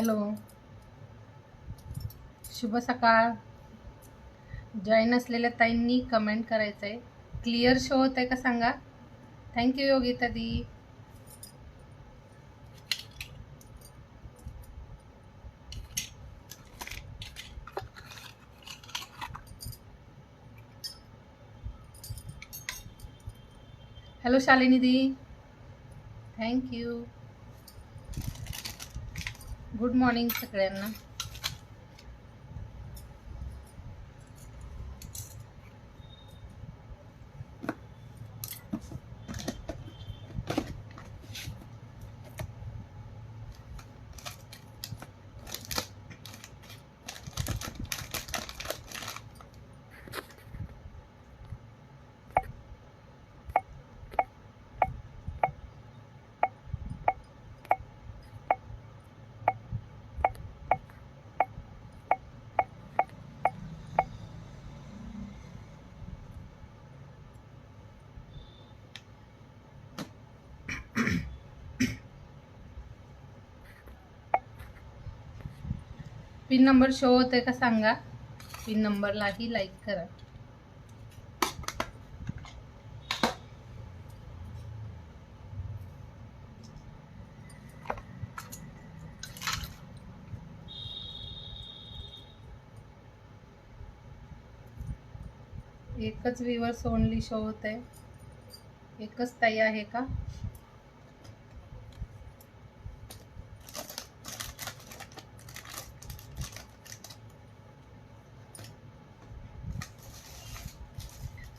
Hello, शुभ सकाळ. Join असलेल्या ताईंनी कमेंट करायचं आहे. क्लिअर शो होत आहे का सांगा. थँक्यू योगिता दी. हॅलो शालिनी दी, थँक्यू. गुड मॉर्निंग सगळ्यांना. पिन नंबर शो होतोय का सांगा. पिन नंबरलाही लाईक करा. एकच व्ह्यूअर्स ओनली शो होत आहे. एकच ताई आहे का.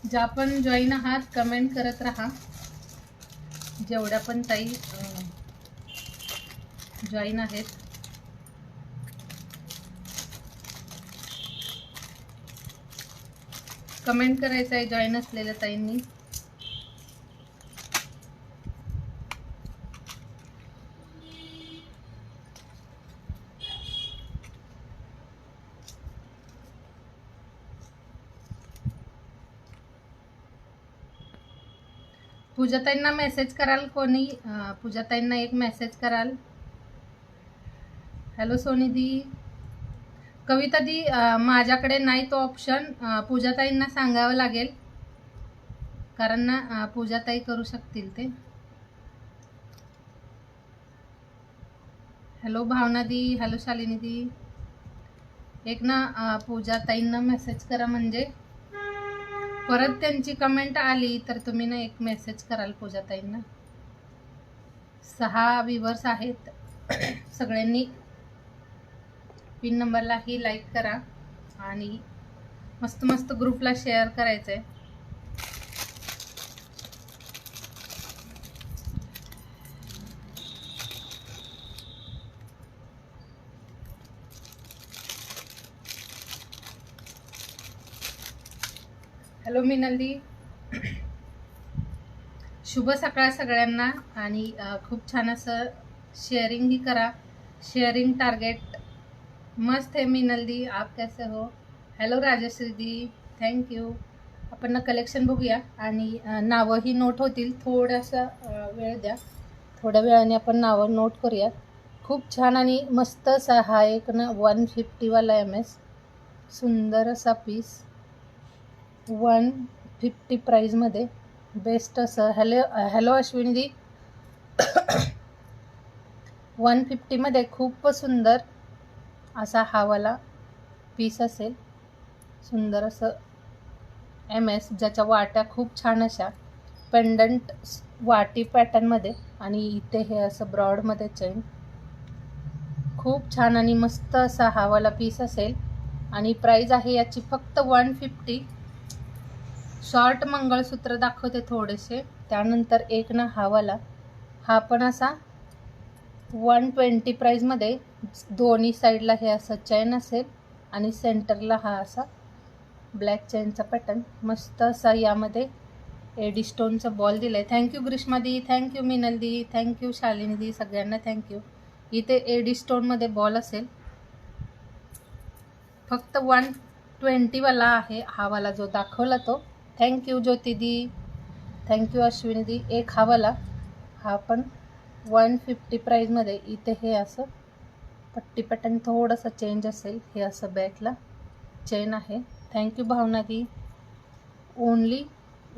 ज्या पण जॉईन आहात कमेंट करत राहा. जेवढ्या पण ताई जॉईन आहेत कमेंट करायचं आहे जॉईन असलेल्या ताईंनी. पूजाताईंना मेसेज कराल कोणी. पूजाताईंना एक मेसेज कराल. हॅलो सोनी दी. कविता दी, माझ्याकडे नाही तो ऑप्शन. पूजाताईंना सांगावं लागेल कारण ना पूजाताई करू शकतील ते. हॅलो भावना दी. हॅलो शालिनी दी. एक ना पूजाताईंना मेसेज करा म्हणजे परत त्यांची कमेंट आली तर तुम्ही ना एक मेसेज कराल पूजाताईंना. 6 व्ह्यूअर्स आहेत. सगळ्यांनी पिन नंबरलाही लाईक करा आणि मस्त मस्त ग्रुपला शेअर करायचंय. हॅलो मिनल शुभ सकाळ सगळ्यांना. आणि खूप छान असं शेअरिंगही करा. शेअरिंग टार्गेट मस्त है मिनल दी. आप कैसे हो. हॅलो राजश्री दी, थँक्यू. आपण ना कलेक्शन बघूया आणि नावंही नोट होतील. थोडासा वेळ द्या. थोड्या वेळाने आपण नावं नोट करूया. खूप छान आणि मस्त असा हा एक ना 150वाला MS सुंदर असा पीस 150 प्राईजमध्ये बेस्ट असं. हॅलो अश्विनी दी. 150मध्ये खूप सुंदर असा हावाला पीस असेल. सुंदर असं MS ज्याच्या वाट्या खूप छान अशा पेंडंट वाटी पॅटर्नमध्ये आणि इथे हे असं ब्रॉडमध्ये चेन. खूप छान आणि मस्त असा हावाला पीस असेल आणि प्राइस आहे याची फक्त 150. शॉर्ट मंगळसूत्र दाखवते थोडेसे. त्यानंतर एक ना हावाला हा पण असा 120 प्राइसमध्ये. दोन्ही साईडला हे असं चेन असेल आणि सेंटरला हा असा ब्लॅक चेनचा पॅटर्न. मस्त असा यामध्ये एडी स्टोनचा बॉल दिलाय. थँक्यू ग्रीष्मा दी, थँक्यू मिनल दी, थँक्यू शालिनी दी, सगळ्यांना थँक्यू. इथे एडी स्टोनमध्ये बॉल असेल. फक्त 120वाला आहे हावाला जो दाखवला तो. थँक्यू ज्योती दी, थँक्यू अश्विनी दी. एक हावाला हा पण 150 प्राइसमध्ये. इथे हे असं पट्टी पॅटर्न थोडंसं चेंज असेल. हे असं बॅकला चेन आहे. थँक्यू भावना दी. ओनली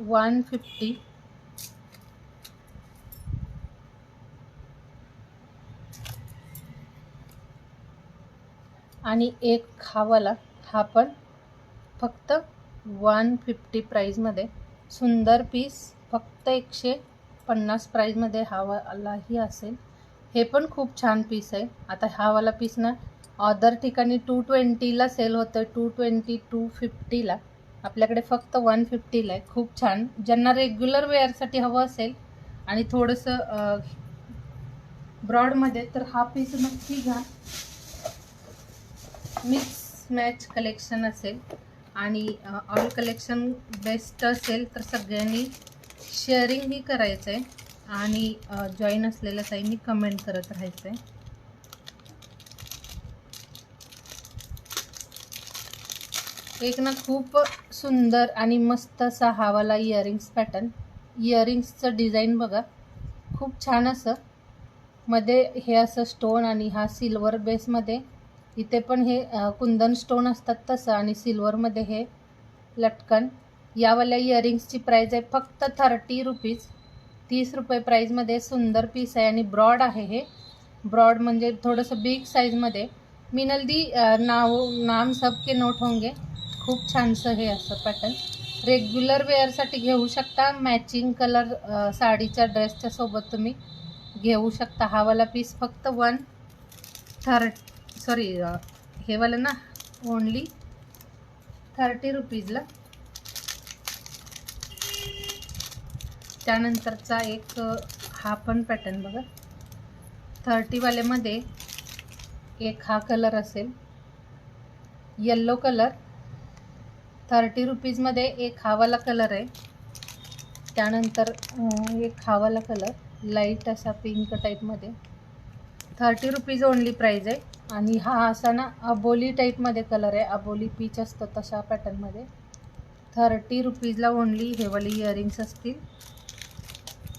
150. आणि एक खावाला हा पण फक्त 150 प्राईजमध्ये. सुंदर पीस फक्त 150 प्राईजमध्ये हावालाही असेल. हे पण खूप छान पीस आहे. आता हावाला पीस ना अदर ठिकाणी 220ला सेल होतं, 220 250ला. आपल्याकडे फक्त 150ला आहे. खूप छान. ज्यांना रेग्युलर वेअरसाठी हवं असेल आणि थोडंसं ब्रॉडमध्ये तर हा पीस नक्की घ्या. मिक्स मॅच कलेक्शन असेल आणि ऑल कलेक्शन बेस्ट असेल तर सगळ्यांनी शेअरिंगही करायचं आहे आणि जॉईन असलेल्या ताईंनी कमेंट करत राहायचं आहे. एक ना खूप सुंदर आणि मस्त असा हावाला इयरिंग्स पॅटर्न. इयरिंग्सचं डिझाईन बघा, खूप छान असं. मध्ये हे असं स्टोन आणि हा सिल्वर बेसमध्ये. इथे पण हे कुंदन स्टोन असतात तसं आणि सिल्वरमध्ये हे लटकन. यावाल्या इयरिंग्सची प्राईज आहे फक्त 30 रुपीज. 30 रुपये प्राईजमध्ये सुंदर पीस आहे आणि ब्रॉड आहे. हे ब्रॉड म्हणजे थोडंसं बिग साईजमध्ये. मिनल दी नाम सबके नोट होंगे. खूप छानसं हे असं पॅटर्न रेग्युलर वेअरसाठी घेऊ शकता. मॅचिंग कलर साडीच्या ड्रेसच्या सोबत तुम्ही घेऊ शकता. हा वाला पीस फक्त 130 हे वाला ना ओनली 30 रुपीजला. त्यानंतरचा एक हा पण पॅटर्न बघा, 30 वाल्यामध्ये एक हा कलर असेल, येल्लो कलर. 30 रुपीजमध्ये एक हा वाला कलर आहे. त्यानंतर एक हा वाला कलर लाईट असा पिंक टाईपमध्ये. 30 रुपीज ओनली प्राईज आहे. आणि हा असा ना अबोली टाईपमध्ये कलर आहे, अबोली पीच असतं तशा पॅटर्नमध्ये. 30 रुपीजला ओनली हे वाले इयरिंग्स असतील.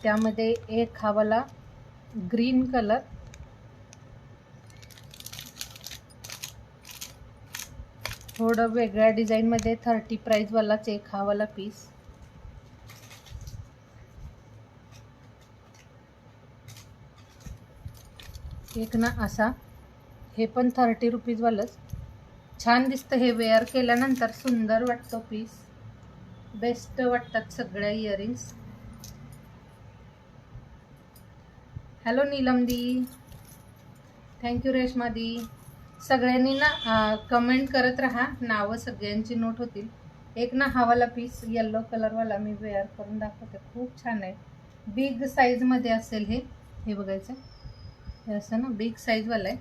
त्यामध्ये एक हा वाला ग्रीन कलर, थोडं वेगळ्या डिझाईनमध्ये 30 प्राईजवालाच एक हा वाला पीस. एक ना असा, हे पण 30 रुपीजवालंच. छान दिसतं हे वेअर केल्यानंतर, सुंदर वाटतो पीस. बेस्ट वाटतात सगळ्या इयरिंग्स. हॅलो नीलम दी, थँक्यू रेश्मा दी. सगळ्यांनी ना कमेंट करत राहा, नावं सगळ्यांची नोट होतील. एक ना हा वाला पीस येल्लो कलरवाला मी वेअर करून दाखवते, खूप छान आहे. बिग साईजमध्ये असेल हे बघायचं. हे असं ना बिग साईजवाला आहे.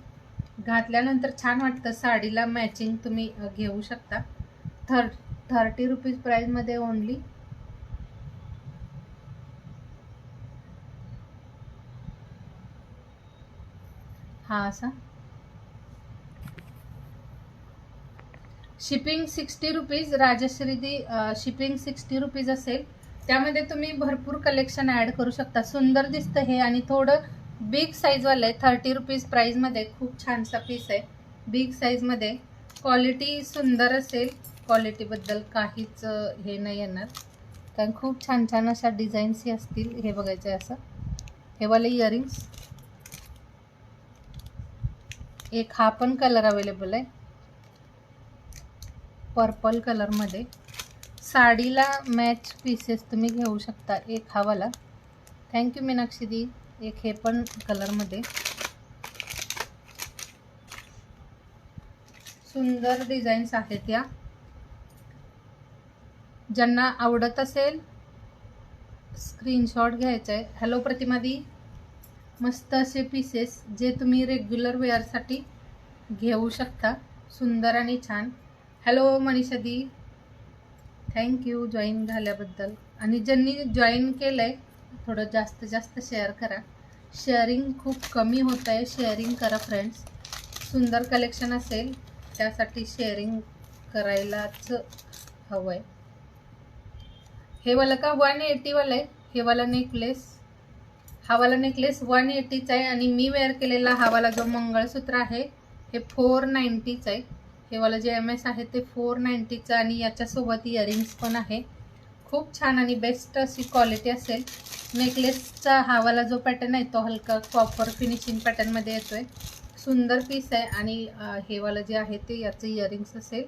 घातल्यानंतर छान वाटतं, साडीला मॅचिंग तुम्ही घेऊ शकता. 30 रुपीज प्राईजमध्ये ओनली. हा असा शिपिंग 60 रुपीज. राजश्री दी शिपिंग 60 रुपीज असेल. त्यामध्ये तुम्ही भरपूर कलेक्शन ॲड करू शकता. सुंदर दिसतं हे आणि थोडं बिग साईजवालं आहे. 30 रुपीज प्राईजमध्ये खूप छानसा पीस आहे, बिग साईजमध्ये. क्वालिटी सुंदर असेल, क्वालिटीबद्दल काहीच हे नाही येणार, कारण खूप छान छान अशा डिझाईन्सही असतील. हे बघायचं आहे असं हे वाले इयरिंग्स. एक हा पण कलर अवेलेबल आहे, पर्पल कलरमध्ये. साडीला मॅच पीसेस तुम्ही घेऊ शकता. एक हा वाला, थँक्यू मीनाक्षी दी. एक हे पण कलरमध्ये सुंदर डिझाईन्स आहेत या. ज्यांना आवडत असेल स्क्रीनशॉट घ्यायचा आहे. हॅलो प्रतिमा दी. मस्त असे पीसेस जे तुम्ही रेग्युलर वेअरसाठी घेऊ शकता, सुंदर आणि छान. हॅलो मनीषा दी, थँक्यू जॉईन झाल्याबद्दल. आणि ज्यांनी जॉईन केलं आहे थोडं जास्त शेअर करा. शेअरिंग खूप कमी होत आहे, शेअरिंग करा फ्रेंड्स. सुंदर कलेक्शन असेल त्यासाठी शेअरिंग करायलाच हवं आहे. हे वाला का 180 वाला आहे. हे वाला नेकलेस, हा वाला नेकलेस 180चा आहे. आणि मी वेअर केलेला हा वाला जो मंगळसूत्र आहे हे 490चं आहे. हे वाला जे MS आहे ते 490चं आणि याच्यासोबत इयरिंग्स पण आहे. खूप छान आणि बेस्ट अशी क्वालिटी असेल. नेकलेसचा हा वाला जो पॅटर्न आहे तो हलका कॉपर फिनिशिंग पॅटर्नमध्ये येतोय. सुंदर पीस आहे आणि हे वाला जे आहे ते याचं इयरिंग्स असेल.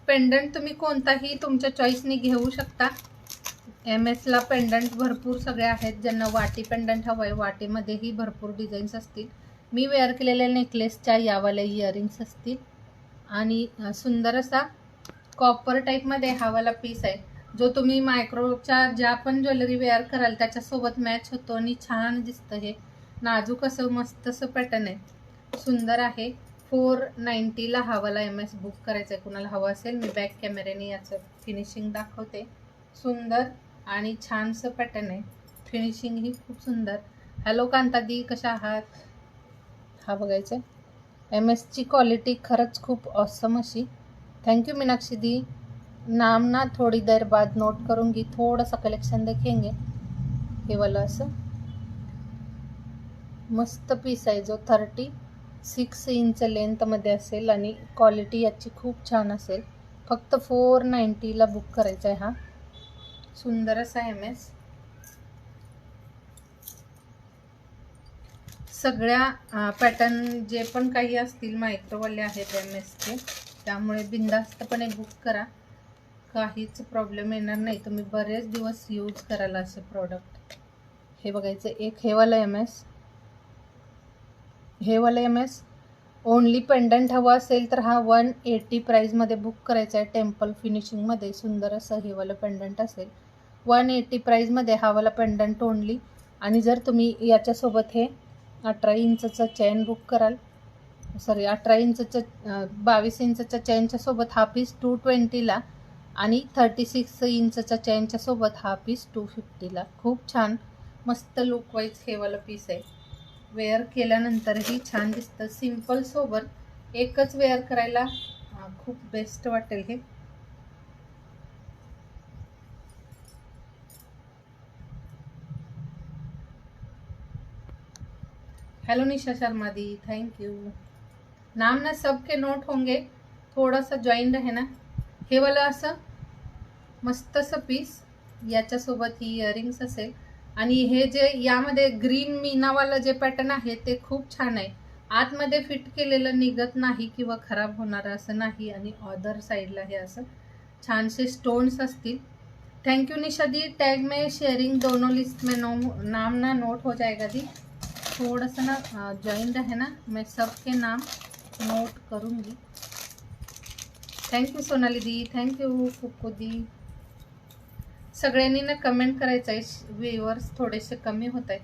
पेंडंट तुम्ही कोणताही तुमच्या चॉईसने घेऊ शकता. MS ला पेंडंट भरपूर सगळे आहेत. ज्यांना वाटी पेंडंट हवं आहे, वाटीमध्येही भरपूर डिझाईन्स असतील. मी वेअर केलेल्या नेकलेसच्या यावाल्या इयरिंग्स असतील आणि सुंदर असा कॉपर टाईपमध्ये हा वाला पीस आहे, जो तुम्ही मायक्रोच्या ज्या पण ज्वेलरी वेअर कराल त्याच्यासोबत मॅच होतो आणि छान दिसतं. हे नाजूक असं मस्त असं पॅटर्न आहे, सुंदर आहे. 490ला हा वाला MS बुक करायचा आहे. कुणाला हवं असेल मी बॅक कॅमेऱ्याने याचं फिनिशिंग दाखवते. सुंदर आणि छानसं पॅटर्न आहे. फिनिशिंग ही खूप सुंदर. हॅलो कांतादी, कशा आहात? हा बघायचा आहे. MSची क्वालिटी खरंच खूप ऑसम अशी. थैंक यू मीनाक्षी दी. नाम ना थोड़ी देर बाद नोट करूँगी, थोड़ा सा कलेक्शन देखेंगे. हे वाला असं मस्त पीस आहे, जो 36 इंच लेंथमध्ये असेल आणि क्वालिटी याची खूप छान असेल. फक्त 490ला बुक करायचा आहे हा सुंदर असा MS. सगळ्या पॅटर्न जे पण काही असतील मायक्रोवाले आहेत MSचे, त्यामुळे बिनधास्तपणे बुक करा. काहीच प्रॉब्लेम येणार नाही. तुम्ही बरेच दिवस यूज कराल असे प्रॉडक्ट. हे बघायचं एक हे वाला MS. हे वाला MS ओनली पेंडंट हवा असेल तर हा 180 प्राईजमध्ये बुक करायचा आहे. टेम्पल फिनिशिंगमध्ये सुंदर असं हे वाला पेंडंट असेल. 180 प्राईजमध्ये हा वाला पेंडंट ओनली. आणि जर तुम्ही याच्यासोबत हे 18 इंचचं चेन बुक कराल, 18 इंचचं 22 इंचच्या चेनच्या सोबत हा पीस 220ला आणि 36 इंचच्या चेनच्या सोबत हा पीस 250ला. खूप छान मस्त लुकवाईज हे वाला पीस आहे. वेअर केल्यानंतरही छान दिसतं. सिम्पल सोबत एकच वेअर करायला खूप बेस्ट वाटेल हे. Hello Nisha Sharma the, thank you. नाम ना सबके नोट होंगे, थोड़ा सा जॉईन रहे ना. हे वाला असं मस्त असं पीस, याच्यासोबत ही इयरिंग्स असेल. आणि हे जे यामध्ये ग्रीन मीनावाला जे पॅटर्न आहे ते खूप छान आहे. आतमध्ये फिट केलेलं निघत नाही किंवा खराब होणार असं नाही. आणि अदर साईडला हे असं छानसे स्टोन्स असतील. Thank you Nisha the. Tag में शेयरिंग दोनों लिस्ट में नाम ना नोट हो जाएगा दी. थोड़ा सा ना ज्वाइन रहे ना, मैं सबके नाम नोट करूँगी. Thank you Sonali di, thank you Kukku di. सगळ्यांनी ना कमेंट करायचं आहे. व्ह्यूअर्स थोडेसे कमी होत आहेत.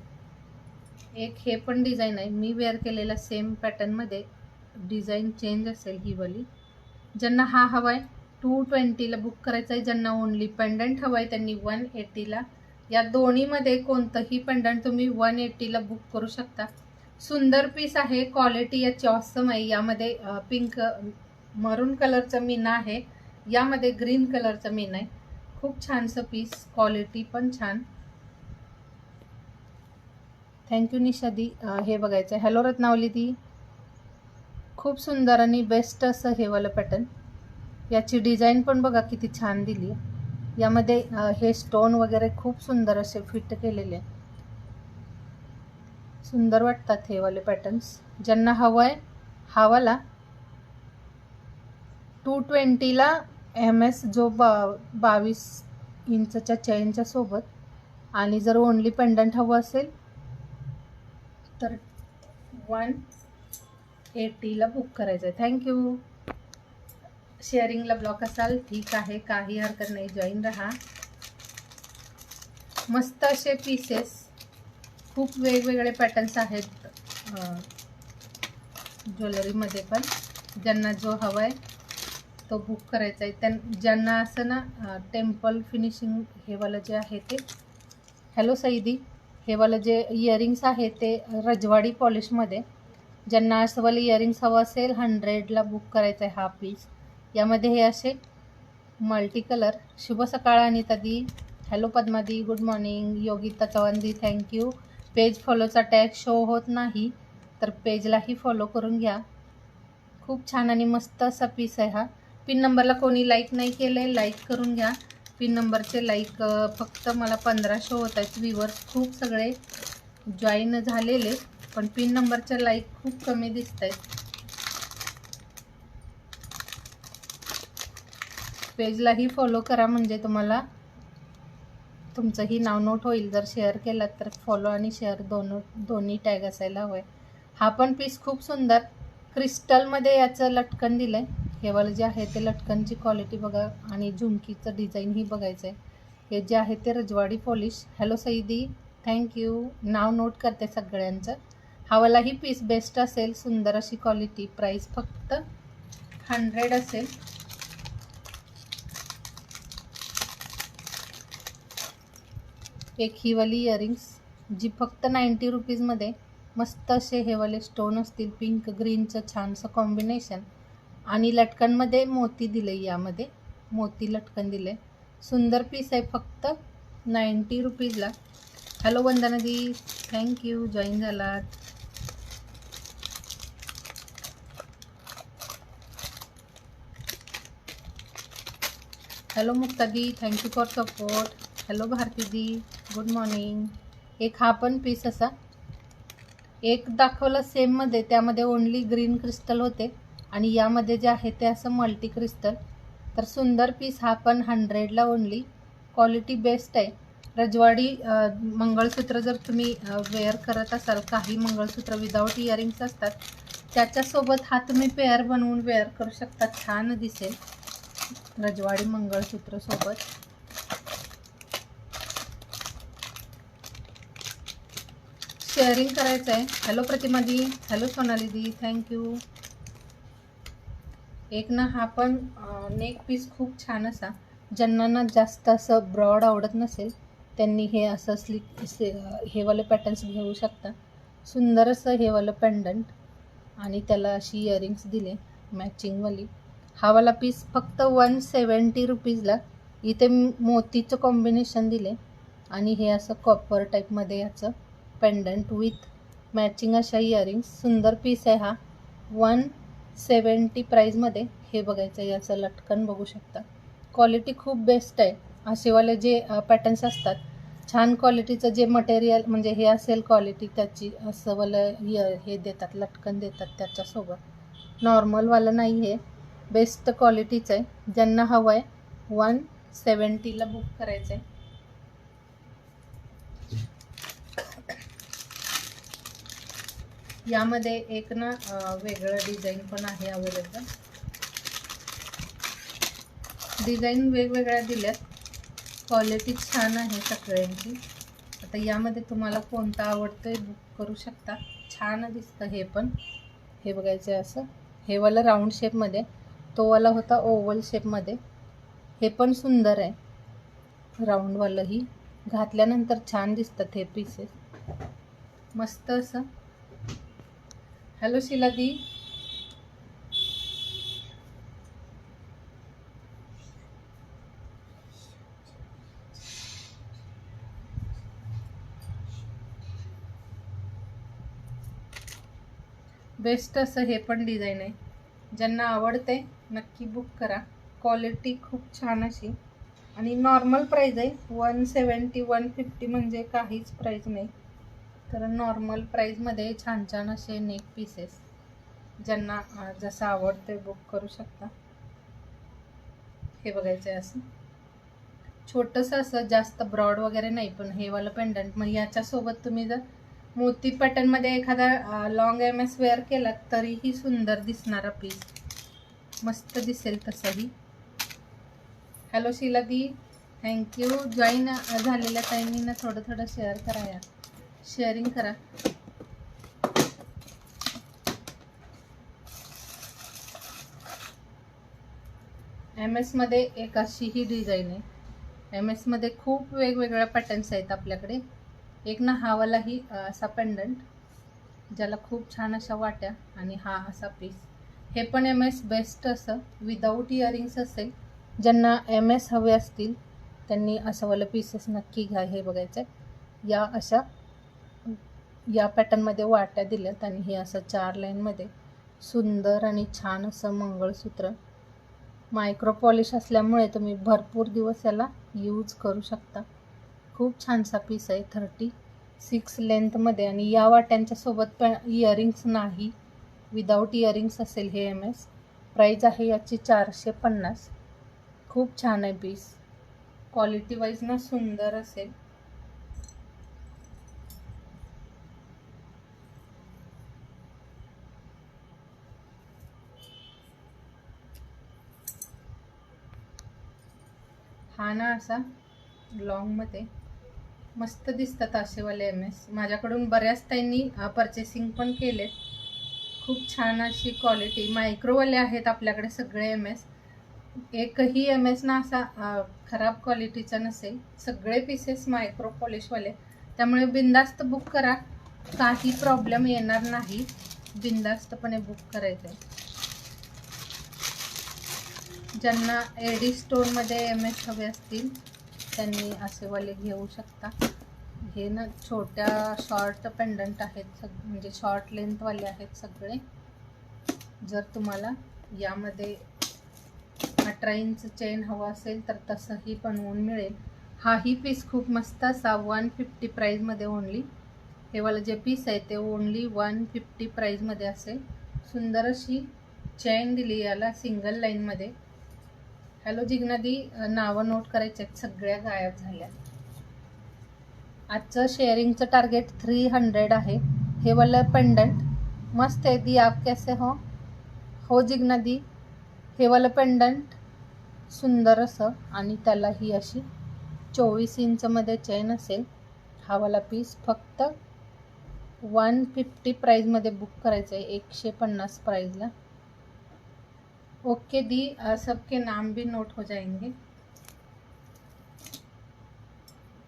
एक हे पण डिझाईन आहे, मी वेअर केलेला सेम पॅटर्नमध्ये डिझाईन चेंज असेल ही वाली. ज्यांना हा हवा आहे 220ला बुक करायचं आहे. ज्यांना ओनली पेंडंट हवं आहे त्यांनी 180ला. या दोन्हीमध्ये कोणतंही पेंडंट तुम्ही 180ला बुक करू शकता. सुंदर पीस आहे, क्वालिटी याची ऑसम आहे. यामध्ये पिंक मरून कलरचं मीना आहे, यामध्ये ग्रीन कलरचं मीना आहे. खूप छानसं पीस, क्वालिटी पण छान. थँक्यू निशा दी. हे बघायचं आहे. हॅलो रत्नावली दी. खूप सुंदर आणि बेस्ट असं हे वालं पॅटर्न. याची डिझाईन पण बघा किती छान दिली. यामध्ये हे स्टोन वगैरे खूप सुंदर असे फिट केलेले, सुंदर वाटतात हे वाले पॅटर्न्स. ज्यांना हवं आहे हा वाला 220ला MS जो 22 इंचच्या चेनच्या सोबत. आणि जर ओनली पेंडंट हवं असेल तर 180ला बुक करायचं आहे. थँक्यू. शेअरिंगला ब्लॉक असाल ठीक आहे, काही हरकत नाही, जॉईन रहा. मस्त असे पीसेस, खूप वेगवेगळे पॅटर्न्स आहेत ज्वेलरीमध्ये पण. ज्यांना जो हवा आहे तो बुक करायचा आहे. ज्यांना असं ना टेम्पल फिनिशिंग हे वालं जे आहे ते. हॅलो सईदी. हे वालं जे इयरिंग्स आहे ते रजवाडी पॉलिशमध्ये. ज्यांना असं वालं इयरिंग्स हवं असेल 100ला बुक करायचं आहे हा पीस. यामध्ये हे असे मल्टी कलर. शुभ सकाळ अनिता दी. हॅलो पद्मा दी, गुड मॉर्निंग. योगिता चव्हाण दी, थँक्यू. पेज फॉलोचा टॅग शो होत नाही तर पेजलाही फॉलो करून घ्या. खूप छान आणि मस्त असा पीस आहे हा. पिन नंबरला कोणी लाईक नाही केले, लाईक करून घ्या. पिन नंबरचे लाईक फक्त मला 1500 होत आहेत. व्ह्यूअर्स खूप सगळे जॉईन झालेले, पण पिन नंबरचे लाईक खूप कमी दिसत आहेत. पेजलाही फॉलो करा, म्हणजे तुम्हाला तुमचंही नाव नोट होईल. जर शेअर केलात तर फॉलो आणि शेअर दोन्ही टॅग असायला हवं आहे. हा पण पीस खूप सुंदर क्रिस्टलमध्ये याचं लटकन दिलं आहे. हे वालं जे आहे ते लटकनची क्वालिटी बघा आणि झुमकीचं डिझाईनही बघायचं आहे. हे जे आहे ते रजवाडी पॉलिश. Hello Saidi, thank you. नाव नोट करते सगळ्यांचं. हा वालाही पीस बेस्ट असेल, सुंदर अशी क्वालिटी. प्राईस फक्त 100 असेल. एक ही वाली इयरिंग्स जी फक्त 90 रुपीजमध्ये, मस्त असे हे वाले स्टोन असतील, पिंक ग्रीनचं छानसं कॉम्बिनेशन आणि लटकनमध्ये मोती दिले, यामध्ये मोती लटकन दिले. सुंदर पीस आहे, फक्त 90 रुपीजला. Hello Vandana di, thank you, join झालात. Hello Mukta di, thank you for support. Hello Bharati di, good morning. एक हा पण पीस असा एक दाखवला सेममध्ये, त्यामध्ये ओनली ग्रीन क्रिस्टल होते आणि यामध्ये जे आहे ते असं मल्टी क्रिस्टल. तर सुंदर पीस हा पण 100ला ओनली. क्वालिटी बेस्ट आहे. रजवाडी मंगळसूत्र जर तुम्ही वेअर करत असाल, काही मंगळसूत्र विदाऊट इयरिंग्स असतात, त्याच्यासोबत हा तुम्ही पेअर बनवून वेअर करू शकता, छान दिसेल रजवाडी मंगळसूत्र सोबत. शेअरिंग करायचं आहे. हॅलो प्रतिमा दी, हॅलो सोनाली दी, थँक्यू. एक ना हा पण नेक पीस खूप छान असा, ज्यांना ना जास्त असं ब्रॉड आवडत नसेल त्यांनी हे असं हे वाले पॅटर्न्स घेऊ शकता. सुंदर असं हे वालं पेंडंट आणि त्याला अशी इयरिंग्स दिले मॅचिंगवाली. हा वाला पीस फक्त 170 रुपीजला. इथे मोतीचं कॉम्बिनेशन दिले आणि हे असं कॉपर टाईपमध्ये याचं पेंडंट विथ मॅचिंग अशा इयरिंग्स. सुंदर पीस आहे हा, 170 प्राईजमध्ये. हे बघायचं, याचं लटकन बघू शकता. क्वालिटी खूप बेस्ट आहे. असेवाले जे पॅटर्न्स असतात, छान क्वालिटीचं जे मटेरियल म्हणजे हे असेल क्वालिटी त्याची, असं वालं हे देतात, लटकन देतात त्याच्यासोबत. नॉर्मलवालं नाही, हे बेस्ट क्वालिटीचं आहे. ज्यांना हवं आहे 170ला बुक करायचं आहे. यामध्ये एक ना वेगळं डिझाईन पण आहे अवेलेबल. डिझाईन वेगवेगळ्या दिल्यात, क्वालिटी छान आहे सगळ्यांची. आता यामध्ये तुम्हाला कोणता आवडतोय बुक करू शकता. छान दिसतं हे पण. हे बघायचं आहे असं, हे वाला राऊंड शेपमध्ये, तो वाला होता ओव्हल शेपमध्ये. हे पण सुंदर आहे, राऊंडवालंही. घातल्यानंतर छान दिसतात हे पीसेस, मस्त असं. हॅलो शिला दी, बेस्ट असं हे पण डिझाईन आहे. ज्यांना आवडते नक्की बुक करा. क्वालिटी खूप छान अशी आणि नॉर्मल प्राईज आहे. 170 150 म्हणजे काहीच प्राईज नाही. तर नॉर्मल प्राईजमध्ये छान छान असे नेक पीसेस, ज्यांना जसं आवडते बुक करू शकता. हे बघायचं आहे असं छोटंसं, असं जास्त ब्रॉड वगैरे नाही, पण हे वालं पेंडंट. मग याच्यासोबत तुम्ही जर मोती पॅटर्नमध्ये एखादा लॉंग MS वेअर केला तरीही सुंदर दिसणारा पीस, मस्त दिसेल तसंही. हॅलो शीला दी, थँक्यू. जॉईन झालेल्या टाईमिंगनं थोडं थोडं शेअर करा, या शेअरिंग करा. MS मध्ये एक अशी ही डिझाईन आहे. MS मध्ये खूप वेगवेगळ्या पॅटर्न्स आहेत आपल्याकडे. एक ना हा वालाही असा पेंडंट, ज्याला खूप छान अशा वाट्या आणि हा असा पीस. हे पण MS बेस्ट असं विदाऊट इयरिंग्स असेल. ज्यांना MS हवे असतील त्यांनी असं वालं पीसेस नक्की घ्या. हे बघायचं आहे, या अशा या पॅटर्नमध्ये वाट्या दिल्यात आणि हे असं 4 लाईनमध्ये सुंदर आणि छान असं मंगळसूत्र. मायक्रो पॉलिश असल्यामुळे तुम्ही भरपूर दिवस याला यूज करू शकता. खूप छानसा पीस आहे. 36 लेंथमध्ये आणि या वाट्यांच्या सोबत पण इयरिंग्स नाही, विदाऊट इयरिंग्स असेल हे MS. प्राईज आहे याची 450. खूप छान आहे पीस. क्वालिटी वाईज ना सुंदर असेल. हा ना असा लॉंगमध्ये मस्त दिसतात असेवाले MS. माझ्याकडून बऱ्याच ताईंनी परचेसिंग पण केलेत. खूप छान अशी क्वालिटी. मायक्रोवाले आहेत आपल्याकडे सगळे MS. एकही MS ना असा खराब क्वालिटीचा नसेल. सगळे पीसेस मायक्रो पॉलिशवाले, त्यामुळे बिंदास्त बुक करा. काही प्रॉब्लेम येणार नाही. बिंदास्तपणे बुक करायचं आहे. ज्यांना एडी स्टोनमध्ये MS हवे असतील त्यांनी असेवाले घेऊ शकता. हे ना छोट्या शॉर्ट पेंडंट आहेत, म्हणजे शॉर्ट लेंथवाले आहेत सगळे. जर तुम्हाला यामध्ये 18 इंच चेन हवा असेल तर तसंही बनवून मिळेल. हाही पीस खूप मस्त असा 150 प्राईजमध्ये ओनली. हे वाला जे पीस आहे ते ओनली 150 प्राईजमध्ये असेल. सुंदर अशी चेन दिली याला सिंगल लाईनमध्ये. हॅलो जिग्नादी, नावं नोट करायचे आहेत, सगळ्या गायब झाल्या. आजचं शेअरिंगचं टार्गेट 300 आहे. हे वालं पेंडंट मस्त आहे. दी आप कैसे हो जिग्नादी. हे वालं पेंडंट सुंदर असं आणि त्याला ही अशी 24 इंचमध्ये चेन असेल. हा वाला पीस फक्त 150 प्राईजमध्ये बुक करायचं आहे, 150 प्राईजला. ओके दी, सबके नाम भी नोट हो जाएंगे.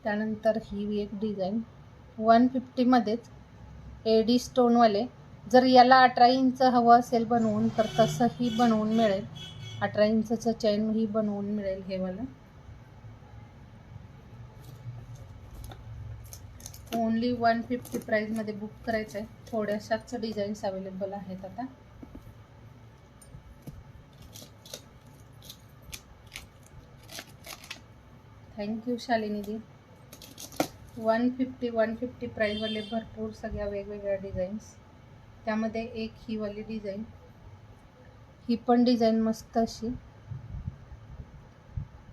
त्यानंतर ही एक डिझाईन 150मध्येच एडी स्टोनवाले. जर याला 18 इंच हवं असेल बनवून तर तसंही बनवून मिळेल. 18 इंचचं चेनही बनवून मिळेल. हे वाला ओनली 150 प्राईजमध्ये बुक करायचं आहे. थोड्याशाच डिझाईन्स अवेलेबल आहेत आता. थँक्यू शालिनी दी. 150 प्राईजवाले भरपूर सगळ्या वेगवेगळ्या डिझाईन्स. त्यामध्ये एक ही वाली डिझाईन, ही पण डिझाईन मस्त अशी.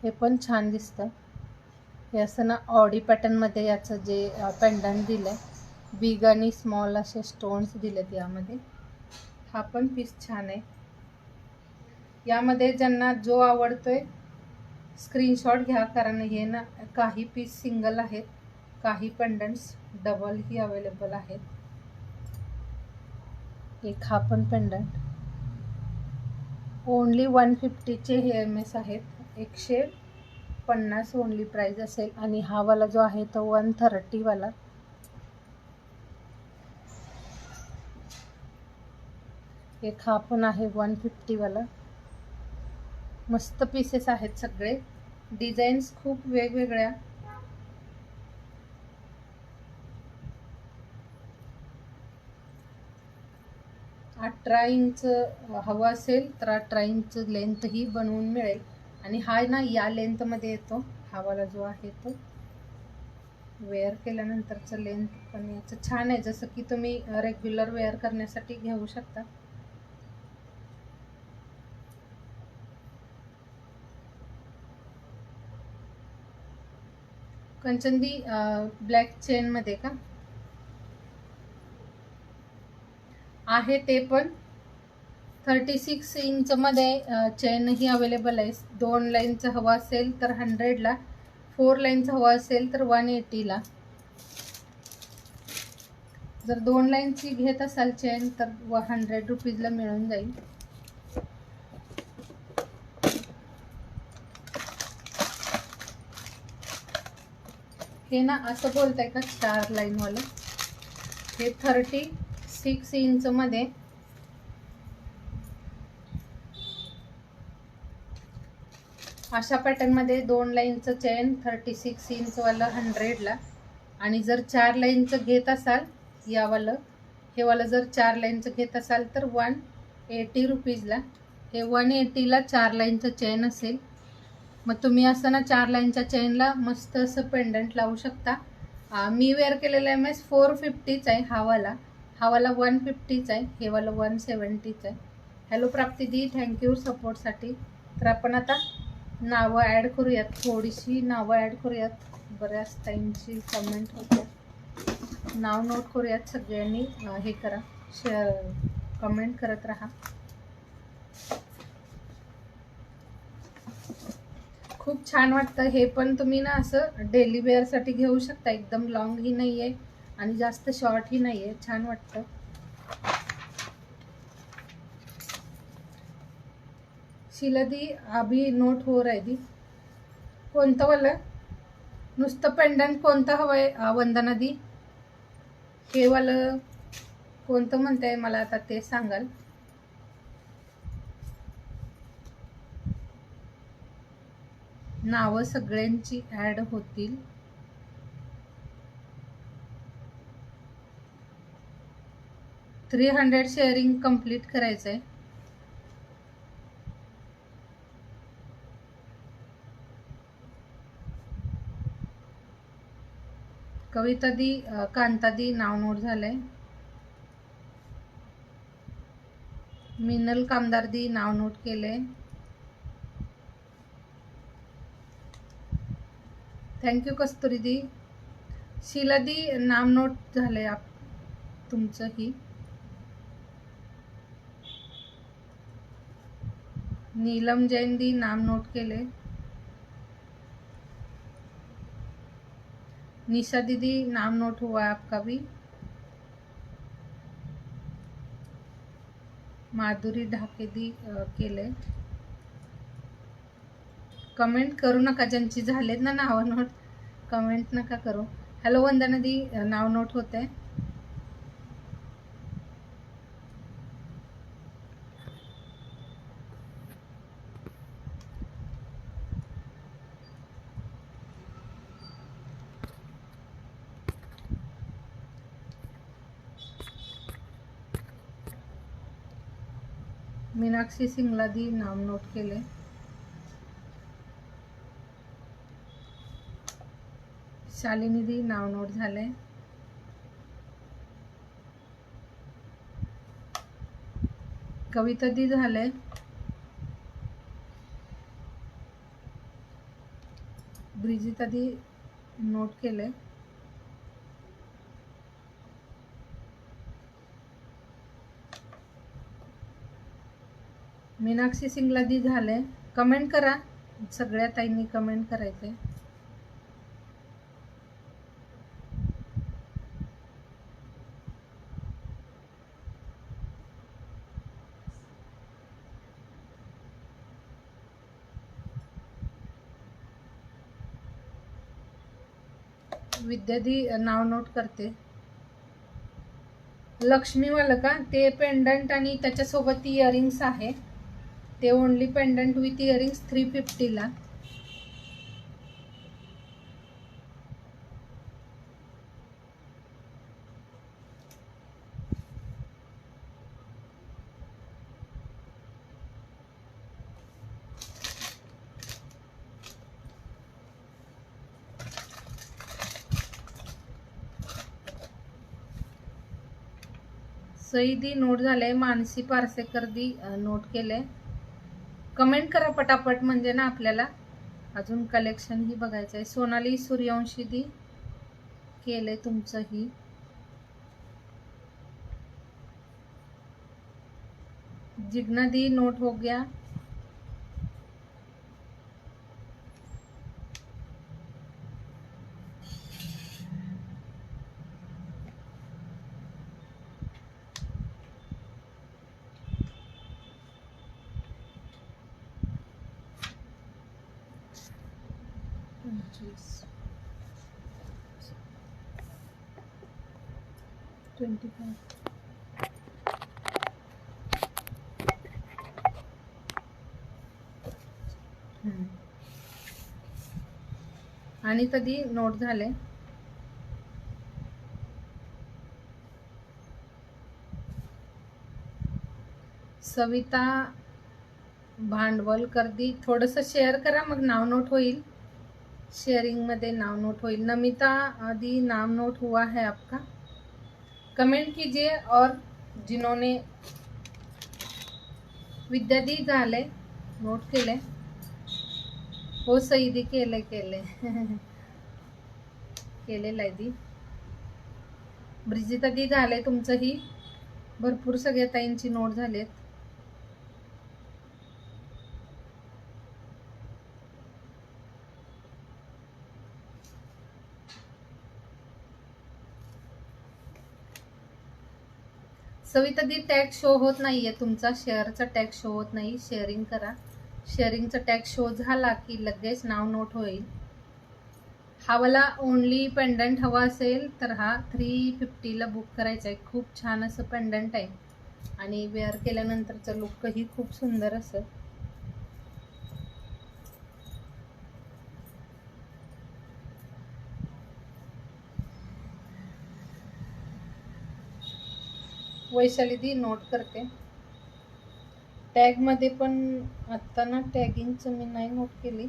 हे पण छान दिसतं. हे असं ना ऑडी पॅटर्नमध्ये याचं जे पेंडंट दिलं आहे, बिग आणि स्मॉल असे स्टोन्स दिलेत यामध्ये. हा पण पीस छान आहे. यामध्ये ज्यांना जो आवडतोय स्क्रीनशॉट घ्या, कारण हे ना काही पीस सिंगल आहेत, काही पेंडंट्स डबलही अवेलेबल आहेत. एक हा पण पेंडंट ओनली 150चे हे MS आहेत. 150 ओनली प्राईज असेल. आणि हा वाला जो आहे तो 130 वाला. एक हा पण आहे 150 वाला. मस्त पीसेस आहेत सगळे. डिझाईन्स खूप वेगवेगळ्या. अठरा इंच हवं असेल तर 18 इंच लेंथही बनवून मिळेल. आणि हा ना या लेंथमध्ये येतो. हा वाला जो आहे तो वेअर केल्यानंतरचं लेंथ पण याचं छान आहे, जसं की तुम्ही रेग्युलर वेअर करण्यासाठी घेऊ शकता. कंचनदी ब्लॅक चेनमध्ये का आहे? ते पण 36 इंचमध्ये चेनही अवेलेबल आहे. 2 लाईनचं हवं असेल तर 100ला, 4 लाईनचं हवं असेल तर 180ला. जर 2 लाईनची घेत असाल चेन तर 100 रुपीजला मिळून जाईल. हे ना असं बोलताय का 4 लाईनवालं? हे 36 इंचमध्ये अशा पॅटर्नमध्ये 2 लाईनचं चेन 36 इंचवालं 100ला. आणि जर 4 लाईनचं घेत असाल यावालं, हे वालं जर 4 लाईनचं घेत असाल तर 80 रुपीजला. हे 180ला 4 लाईनचं चेन असेल. मग तुम्ही असं ना 4 लाईनच्या चेनला मस्त असं पेंडंट लावू शकता. मी वेअर केलेला MS 450च आहे. हावाला 150च आहे. हे वाला 170च आहे. हॅलो प्राप्ती दी, थँक्यू सपोर्टसाठी. तर आपण आता नावं ॲड करूयात, थोडीशी नावं ॲड करूयात. बऱ्याच टाईमची कमेंट होत्या, नाव नोट करूयात सगळ्यांनी. हे करा, शेअर कमेंट करत राहा. खूप छान वाटतं हे. पण तुम्ही ना असं डेली वेअरसाठी घेऊ शकता. एकदम लॉंगही नाही आहे आणि जास्त शॉर्टही नाही आहे. छान वाटतं. शीला दी अभी नोट हो रहा है दी. कोणतं वालं नुसतं पेंडंट कोणतं हवं आहे वंदना दी? हे वालं कोणतं म्हणताय मला आता ते सांगाल. नावं सगळ्यांची ॲड होतील. थ्री 300 शेअरिंग कंप्लीट करायचं आहे. कविता दी, कांता दी नाव नोट झालंय. मिनल कामदार दी नाव नोट केले. थँक्यू कस्तुरी दी. शीला दी नाव नोट झालंय तुमचंही. नीलम जैन दी नाम नोट केले. निशा दीदी नाम नोट हुआ है आपका भी. माधुरी ढाके दी केले. कमेंट करू नका, ज्यांची झालेत ना नाव नोट, कमेंट नका करू. हॅलो वंदना दी नाव नोट होते. मीनाक्षी सिंगला दी नाव नोट केले. शालिनी दी नाव नोट झाले. कविता दी झाले. ब्रिजिता दी नोट केले. मीनाक्षी सिंगला दी झाले. कमेंट करा, सगळ्या ताईंनी कमेंट करायचे. विद्या दी नाव नोट करते. लक्ष्मीवालं का? ते पेंडंट आणि त्याच्यासोबत इयरिंग्स आहे. ते ओनली पेंडंट विथ इयरिंग्स 350ला. सई दी नोट झाले. मानसी पारसेकर दी नोट केले. कमेंट करा पटापट, म्हणजे ना आपल्याला अजून कलेक्शन ही बघायचं आहे. सोनाली सूर्यवंशी दी केले तुमचंही. जिग्ना दी नोट हो गया. आणि कधी नोट झाले. सविता भांडवलकर दी थोडंसं शेअर करा, मग नाव नोट होईल, शेयरिंग मध्ये नाव नोट होईल। नमिता दी नाम नोट हुआ है आपका, कमेंट कीजिए। और जिन्होंने विद्या दी झाले नोट केले हो, सई दी केले केलेलं आहे दी। ब्रिजिता दी झाले तुमचंही, भरपूर सगळ्या ताईंची नोट झालेत। सविता दी टॅग शो होत नाहीये तुमचा, शेअरचा टॅग शो होत नाही, शेअरिंग करा। शेअरिंगचा टॅग शो झाला की लगेच नाव नोट होईल। हा वाला ओनली पेंडंट हवा असेल तर हा 350 ला बुक करायचा आहे। खूप छान असं पेंडंट आहे आणि वेअर केल्यानंतरचं लुकही खूप सुंदर असं। वैशाली दी नोट करते। टॅग मध्ये पण आता ना टॅगिंगचं मी नाही नोट केली।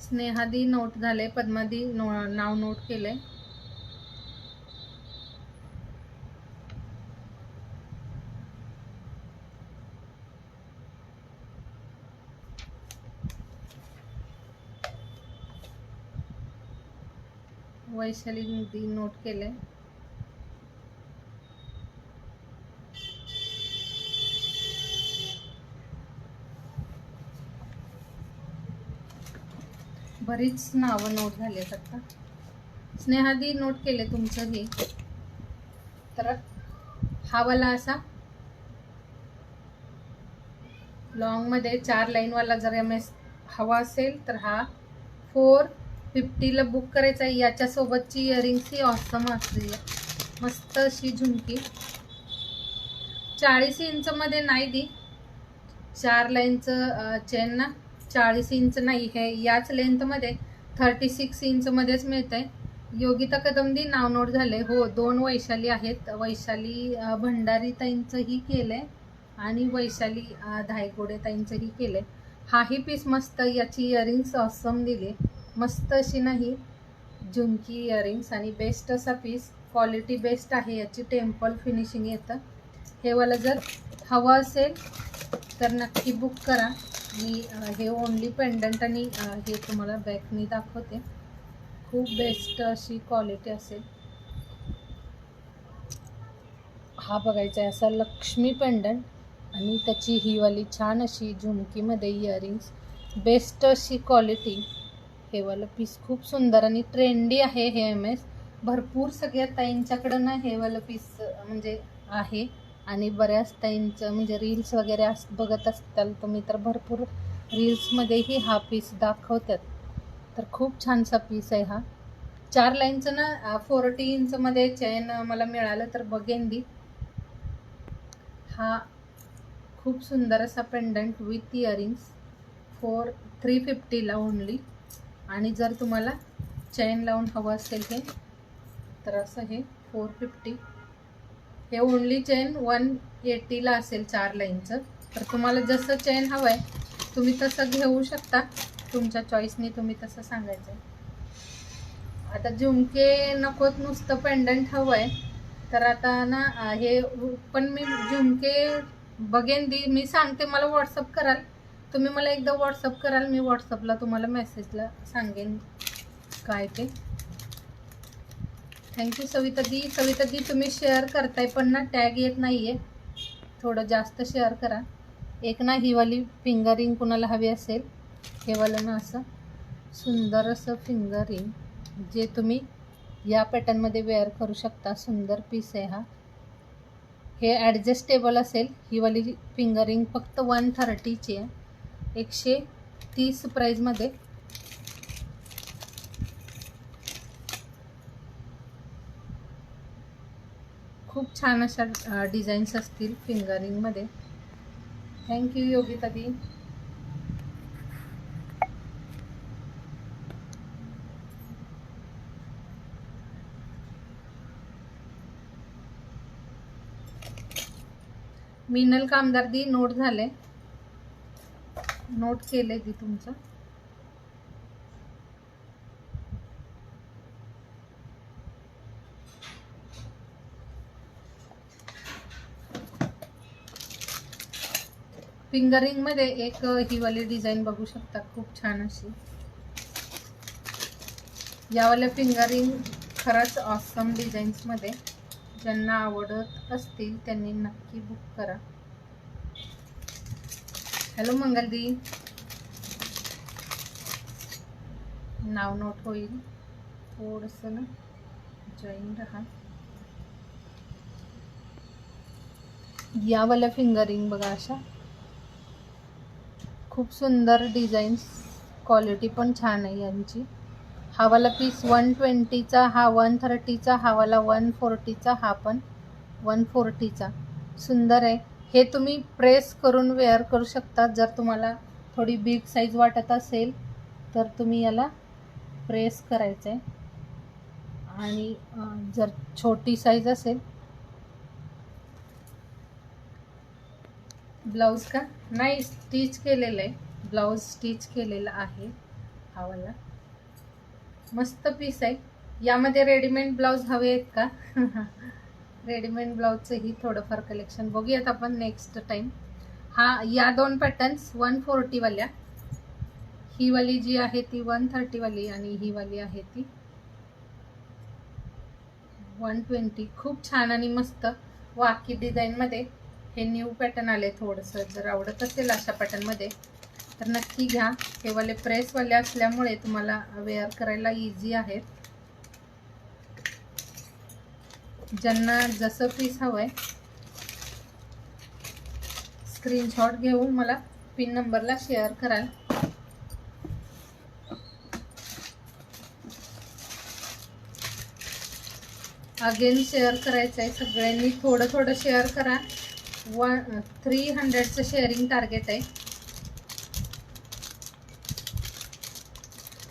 स्नेहादी नोट झाले, पद्मादी नाव नोट केले। वैशाली दी नोट केले। बरीच नावं नोट झालेत आता। स्नेहादी नोट केले तुमचंही। तर हा वाला असा लॉंग मध्ये 4 लाईन वाला जर MS हवा असेल तर हा 450 ला बुक करायचा आहे। याच्या सोबतची इयरिंग्स ही ऑसम असते, मस्त अशी झुमकी। 40 इंच मध्ये नाही दी, 4 लाईनचं चेन ना 40 इंच नाही, हे याच लेंथ मध्ये 36 इंच मध्येच मिळतंय। योगिता कदमदी नाव नोट झाले हो। 2 वैशाली आहेत, वैशाली भंडारी ताईंचंही केलंय आणि वैशाली धायगोडे ताईंचंही केलंय। हाही पीस मस्त, याची इयरिंग्स ऑसम दिली, मस्त अशी नाही झुमकी इयरिंग्स आणि बेस्ट असा पीस, क्वालिटी बेस्ट आहे याची, टेम्पल फिनिशिंग येतं। हे वाला जर हवं असेल तर नक्की बुक करा। मी हे ओनली पेंडंट आणि हे तुम्हाला बॅकनी दाखवते, खूप बेस्ट अशी क्वालिटी असेल। हा बघायचा आहे असा लक्ष्मी पेंडंट आणि त्याची ही वाली छान अशी झुमकीमध्ये इयरिंग्स, बेस्ट अशी क्वालिटी। हे वाला पीस खूप सुंदर आणि ट्रेंडी आहे हे MS, भरपूर सगळ्या ताईंच्याकडं ना हे वाला पीस म्हणजे आहे आणि बऱ्याच ताईंचं म्हणजे रील्स वगैरे बघत असताल तुम्ही तर भरपूर रील्समध्येही हा पीस दाखवतात। तर खूप छानसा पीस आहे हा। 4 लाईनचं ना 40 इंच मध्ये चेन मला मिळालं तर बघेन दी। हा खूप सुंदर असा पेंडंट विथ इयरिंग्स 350 ला ओनली। आणि जर तुम्हाला चेन लावून हवं असेल हे तर असं हे 450, हे ओनली चेन 180 ला असेल 4 लाईनचं। तर तुम्हाला जसं चेन हवंय तुम्ही तसं घेऊ शकता, तुमच्या चॉईसनी तुम्ही तसं सांगायचं। आता झुमके नकोत, नुसतं पेंडंट हवंय तर आता ना हे पण मी झुमके बघेन दी, मी सांगते, मला व्हॉट्सअप कराल तुम्ही, मला एकदा व्हॉट्सअप कराल, मी व्हॉट्सअपला तुम्हाला मेसेजला सांगेन काय ते। थँक्यू सविता दी। सविता दी तुम्ही शेअर करताय पण ना टॅग येत नाहीये, थोडं जास्त शेअर करा। एक ना ही वाली फिंगरिंग कुणाला हवी असेल, हे वालं ना असं सुंदर असं फिंगरिंग जे तुम्ही या पॅटर्नमध्ये वेअर करू शकता, सुंदर पीस आहे हा। हे ॲडजस्टेबल असेल, ही वाली फिंगरिंग फक्त 130 ची आहे, 130 प्राईजमध्ये। खूप छान अशा डिझाईन्स असतील फिंगरिंगमध्ये। थँक्यू योगिता दी. मिनल कामदार दी नोट झाले, नोट केले दी तुमचं. फिंगरिंग मध्ये एक ही वाली डिझाईन बघू शकता, खूप छान अशी. यावाल्या फिंगरिंग खरंच ऑसम डिझाईन्स मध्ये, ज्यांना आवडत असतील त्यांनी नक्की बुक करा. हॅलो मंगलदी, नाव नोट होईल, थोडंसं ना जॉईन रहा. यावाल्या फिंगरिंग बघा, अशा खूप सुंदर डिझाईन्स, क्वालिटी पण छान आहे यांची. हा वाला पीस 120चा, हा 130चा, हा वाला 140चा, हा पण 140चा. सुंदर आहे. हे तुम्ही प्रेस करून वेअर करू शकता. जर तुम्हाला थोडी बिग साईज वाटत असेल तर तुम्ही याला प्रेस करायचं आहे, आणि जर छोटी साईज असेल. ब्लाऊज का नाही, स्टिच केलेलं आहे, ब्लाऊज स्टिच केलेला आहे. हा वाला मस्त पीस आहे. यामध्ये रेडीमेड ब्लाऊज हवे आहेत का? रेडीमेड ब्लाऊजचंही थोडंफार कलेक्शन बघूयात आपण नेक्स्ट टाइम. हा या दोन पॅटर्न्स 140 वाल्या, ही वाली जी आहे ती 130 वाली, आणि ही वाली आहे ती 120. खूप छान आणि मस्त वाकी डिझाईन मध्ये हे न्यू पॅटर्न आले. थोडंसं जर आवडत असेल अशा पॅटर्न मध्ये तर नक्की घ्या. हे वाले प्रेस वाले असल्यामुळे तुम्हाला वेअर करायला इझी आहेत. ज्यांना जसं पीस हवंय स्क्रीनशॉट घेऊन मला पिन नंबरला शेअर कराल. अगेन शेअर करायचं आहे सगळ्यांनी, थोडं थोडं शेअर करा. 300चं शेअरिंग टार्गेट आहे.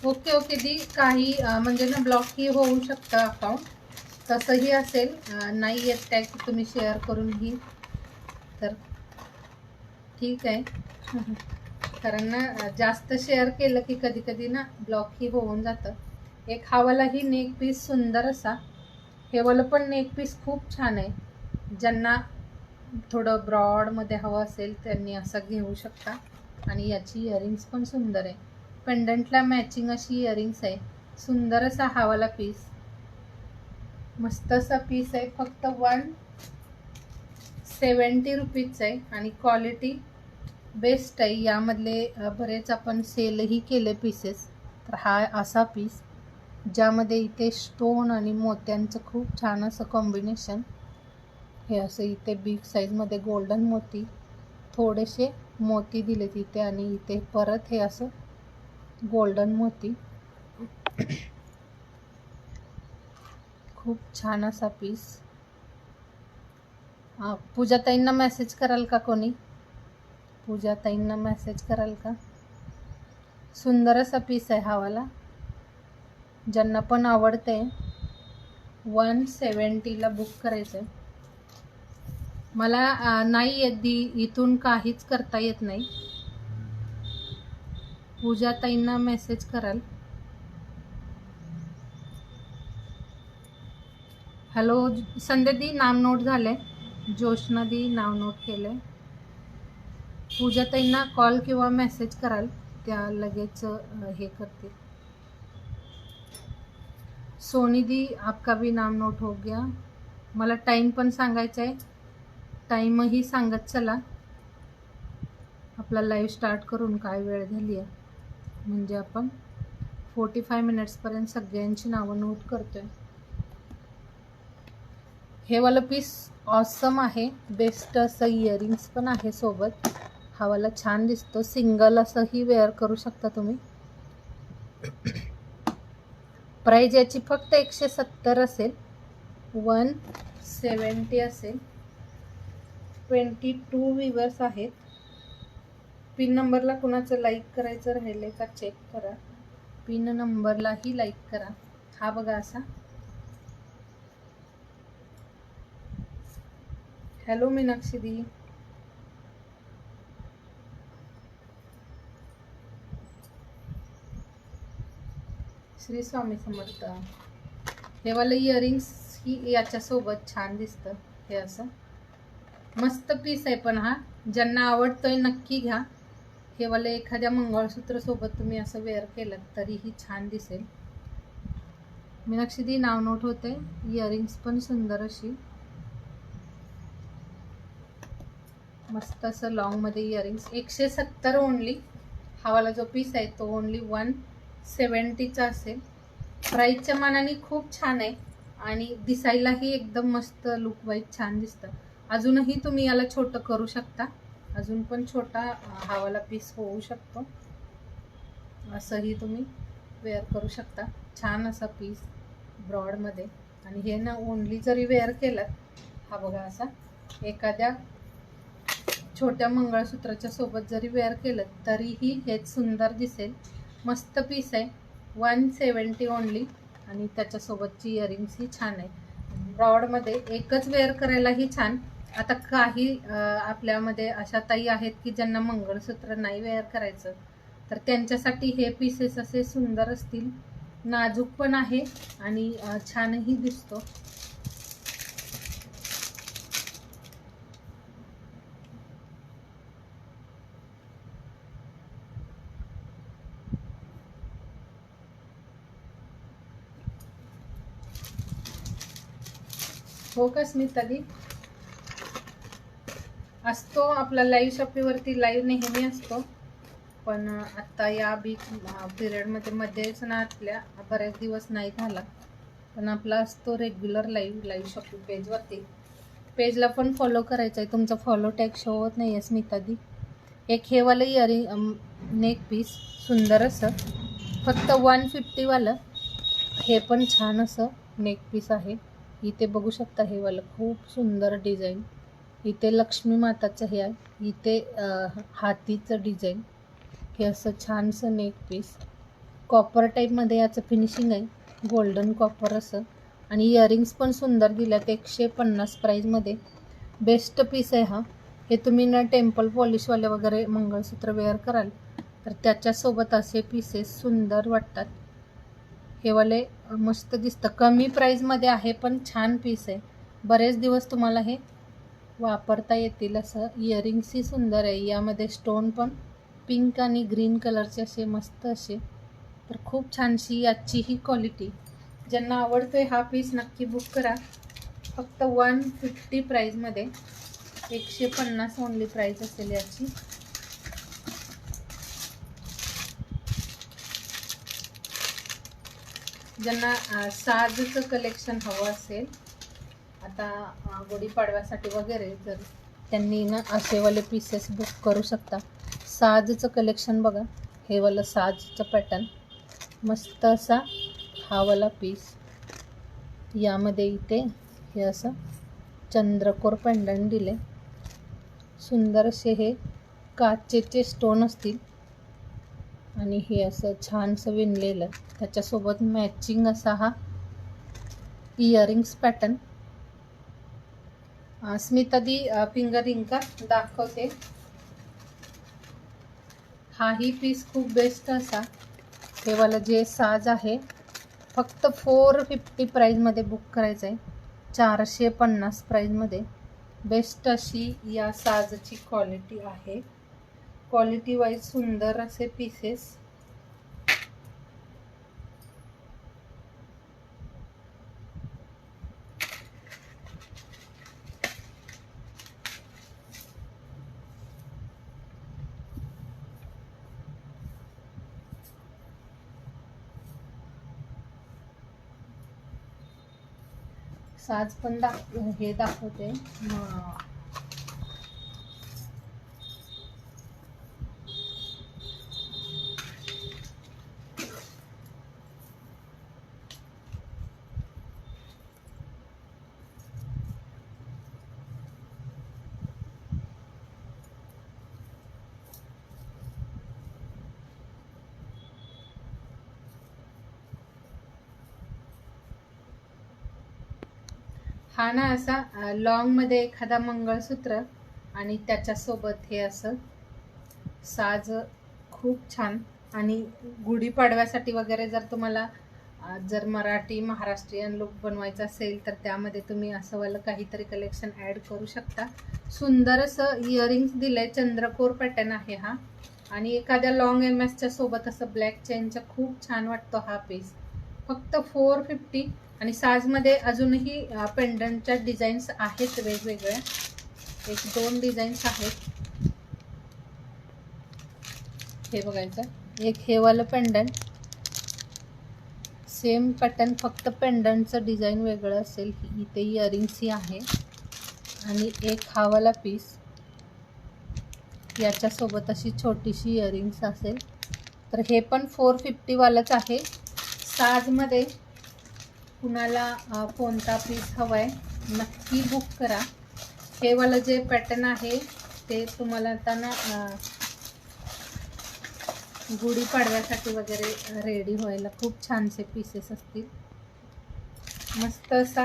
ओके ओके दी, काही म्हणजे ना ब्लॉकही होऊ शकतं अकाउंट, तसंही असेल. नाही येत काय की तुम्ही शेअर करून घे तर ठीक आहे. कारण ना जास्त शेअर केलं की कधी कधी ना ब्लॉकही होऊन जातं. एक हावालाही नेक पीस सुंदर असा, हे वाला पण नेक पीस खूप छान आहे. ज्यांना थोडं ब्रॉडमध्ये हवं असेल त्यांनी असं घेऊ शकता. आणि याची इयरिंग्स पण सुंदर आहे, पेंडंटला मॅचिंग अशी इयरिंग्स आहे. सुंदर असा हा वाला पीस, मस्त असा पीस आहे. फक्त 170 रुपीजचा आहे आणि क्वालिटी बेस्ट आहे. यामधले बरेच आपण सेलही केले पीसेस. तर हा असा पीस ज्यामध्ये इथे स्टोन आणि मोत्यांचं खूप छान असं कॉम्बिनेशन. हे असं इथे बिग साईजमध्ये गोल्डन मोती, थोडेसे मोती दिले तिथे, आणि इथे परत हे असं गोल्डन मोती. खूप छान असा पीस. पूजाताईंना मेसेज कराल का कोणी? पूजाताईंना मेसेज कराल का? सुंदर असा पीस आहे हा वाला, ज्यांना पण आवडते 170ला बुक करायचं आहे. मला नाही येत दी, इथून काहीच करता येत नाही. पूजाताईंना मेसेज कराल. हॅलो संध्या दी, नाम नोट झाले. जोशना दी नाव नोट केले. पूजाताईंना कॉल किंवा मेसेज कराल, त्या लगेच हे करतील. सोनी दी आपका भी नाम नोट हो गया. मला टाइम पण सांगायचा आहे, टाइमही सांगत चला आपला लाईव्ह स्टार्ट करून काय वेळ झाली आहे, म्हणजे आपण 45 मिनिट्सपर्यंत सगळ्यांची नावं नोट करतोय. हे वाला पीस ऑसम आहे, बेस्ट असं इयरिंग्स पण आहे सोबत. हा वाला छान दिसतो, सिंगल असंही वेअर करू शकता तुम्ही. प्राइस याची फक्त 170 असेल, 170 असेल. 22 विवर्स आहेत. पिन नंबरला कुणाचं लाईक करायचं राहिले का चेक करा. पिन नंबरलाही लाईक करा. हा बघा असा. हॅलो मीनाक्षी दी. श्री स्वामी समर्थ. हे वाला इयरिंग्स ही याच्यासोबत छान दिसतं. हे असं मस्त पीस आहे, पण हा ज्यांना आवडतोय नक्की घ्या. हे वाला एखाद्या मंगळसूत्र सोबत तुम्ही असं वेअर केलं तरीही छान दिसेल. मीनाक्षी दी नाव नोट होते. इयरिंग्स पण सुंदर अशी मस्त असं लॉंग मध्ये इयरिंग्स. 170 ओनली. हा वाला जो पीस आहे तो ओनली 170चा असेल. प्राईसच्या मानाने खूप छान आहे आणि दिसायलाही एकदम मस्त लुक वाईज छान दिसतं. अजूनही तुम्ही याला छोटं करू शकता. अजून पण छोटा हा वाला पीस होऊ शकतो. असंही तुम्ही वेअर करू शकता. छान असा पीस ब्रॉडमध्ये. आणि हे ना ओनली जरी वेअर केलं, हा बघा असा एखाद्या छोट्या मंगळसूत्राच्या सोबत जरी वेअर केलं तरीही हेच सुंदर दिसेल. मस्त पीस आहे. 170 ओनली. आणि त्याच्यासोबतची इयरिंग्सही छान आहे. ब्रॉडमध्ये एकच वेअर करायलाही छान. आता काही आपल्यामध्ये अशा ताई आहेत की ज्यांना मंगळसूत्र नाही वेअर करायचं, तर त्यांच्यासाठी हे पीसेस असे सुंदर असतील. नाजूक पण आहे आणि छानही दिसतो. हो का स्मिता दी? असतो आपला लाईव्ह शॉपीवरती लाईव्ह नेहमी असतो, पण आत्ता या पिरियडमध्ये मध्येच ना आतल्या बरेच दिवस नाही झाला. पण आपला असतो रेग्युलर लाईव्ह शॉपिंग पेजवरती. पेजला पण फॉलो करायचं आहे. तुमचा फॉलो टॅग शो होत नाही आहे स्मिता दी. एक हे वालं इयरिंग नेक पीस सुंदर असं फक्त 150वालं. हे पण छान असं नेक पीस आहे. इथे बघू शकता हे वालं खूप सुंदर डिझाईन. इथे लक्ष्मी माताचं हे आहे. इथे हातीचं डिझाईन. हे असं छानसं नेक पीस कॉपर टाईपमध्ये याचं फिनिशिंग आहे. गोल्डन कॉपर असं. आणि इयरिंग्स पण सुंदर दिल्यात. 150 प्राईजमध्ये. बेस्ट पीस आहे हा. हे तुम्ही ना टेम्पल पॉलिशवाले वगैरे मंगळसूत्र वेअर कराल तर त्याच्यासोबत असे पीसेस सुंदर वाटतात. हे वाले मस्त दिसतं. कमी प्राईजमध्ये आहे पण छान पीस आहे. बरेच दिवस तुम्हाला हे वापरता येतील असं. इयरिंग्सही सुंदर आहे. यामध्ये स्टोन पण पिंक आणि ग्रीन कलरचे असे मस्त असे. तर खूप छानशी याची ही क्वालिटी. ज्यांना आवडतोय हा पीस नक्की बुक करा. फक्त 150 प्राईजमध्ये. 150 ओनली प्राईज असेल याची. ज्यांना साजचं कलेक्शन हवं असेल, आता गुढीपाडव्यासाठी वगैरे, तर त्यांनी ना असेवाले पीसेस बुक करू शकता. साजचं कलेक्शन बघा. हे वालं साजचं पॅटर्न मस्त असा हा वाला पीस. यामध्ये इथे हे असं चंद्रकोर पेंडंट दिले. सुंदर असे हे काचेचे स्टोन असतील आणि हे असं छानसं विणलेलं. त्याच्यासोबत मॅचिंग असा हा इयरिंग्स पॅटर्न. स्मिता दी फिंगर रिंग का दाखवते. हाही पीस खूप बेस्ट असा. हे वाला जे साज आहे फक्त 450 प्राईजमध्ये बुक करायचं आहे. 450 प्राईजमध्ये. बेस्ट अशी या साजची क्वालिटी आहे. क्वालिटी वाईज सुंदर असे पीसेस. साज पण हे दाखवते. हा ना असा लॉंगमध्ये एखादा मंगळसूत्र आणि त्याच्यासोबत हे असं साज खूप छान. आणि गुढीपाडव्यासाठी वगैरे जर तुम्हाला जर मराठी महाराष्ट्रीयन लुक बनवायचा असेल तर त्यामध्ये तुम्ही असं वालं काहीतरी कलेक्शन ॲड करू शकता. सुंदर असं इयरिंग्स दिलंय, चंद्रकोर पॅटर्न आहे हा. आणि एखाद्या लॉंग MS सोबत असं ब्लॅक चेनच्या खूप छान वाटतो हा पीस. फक्त 450. आणि साजमध्ये अजूनही पेंडंटच्या डिझाईन्स आहेत वेगवेगळ्या, 1-2 डिझाईन्स आहेत. हे बघायचं, एक हे वालं पेंडंट सेम पॅटर्न, फक्त पेंडंटचं डिझाईन वेगळं असेल. इथे इयरिंग्स ही आहे. आणि एक हा वाला पीस, याच्यासोबत अशी छोटीशी इयरिंग्स असेल. तर हे पण 450 वालाच आहे. साजमध्ये कुणाला कोणता पीस हवाय नक्की बुक करा. हे वाला जे पॅटर्न आहे ते तुम्हाला आता ना गुढीपाडव्यासाठी वगैरे रेडी व्हायला खूप छानसे पीसेस असतील. मस्त असा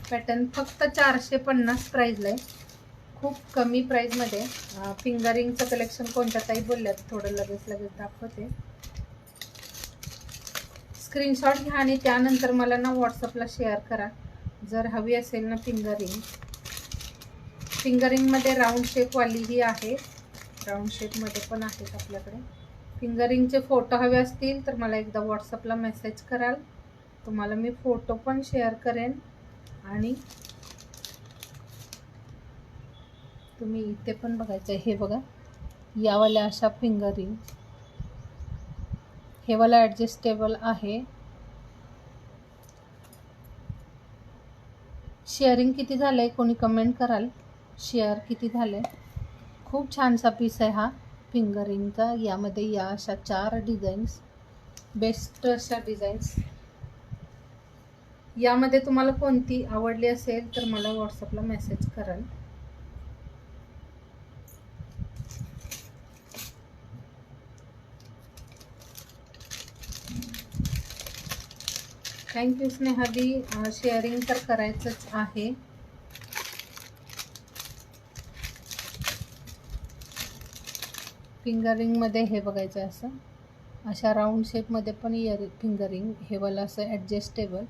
पॅटर्न, फक्त 450 प्राईजला आहे. खूप कमी प्राईजमध्ये. फिंगरिंगचं कलेक्शन कोणत्या ताई बोलल्यात, थोडं लगेच दाखवते. स्क्रीनशॉट घ्या आणि त्यानंतर मला ना व्हॉट्सअपला शेअर करा जर हवी असेल ना फिंगरिंग. फिंगरिंगमध्ये राऊंड शेपवालीही आहे, राऊंड शेपमध्ये पण आहेत आपल्याकडे. फिंगरिंगचे फोटो हवे असतील तर मला एकदा व्हॉट्सअपला मेसेज कराल, तुम्हाला मी फोटो पण शेअर करेन. आणि तुम्ही इथे पण बघायचं आहे. हे बघा, यावाल्या अशा फिंगरिंग, हे वाला ॲडजस्टेबल आहे. शेअरिंग किती झालंय कोणी कमेंट कराल, शेअर किती झालंय. खूप छानसा पीस आहे हा फिंगरिंगचा. यामध्ये या अशा 4 डिझाईन्स, बेस्ट अशा डिझाईन्स. यामध्ये तुम्हाला कोणती आवडली असेल तर मला व्हॉट्सअपला मेसेज कराल. थँक्यू स्नेहादी. शेअरिंग तर करायचंच आहे. फिंगरिंगमध्ये हे बघायचं असं, अशा राऊंड शेपमध्ये पण फिंगरिंग. हे वाला असं ॲडजस्टेबल.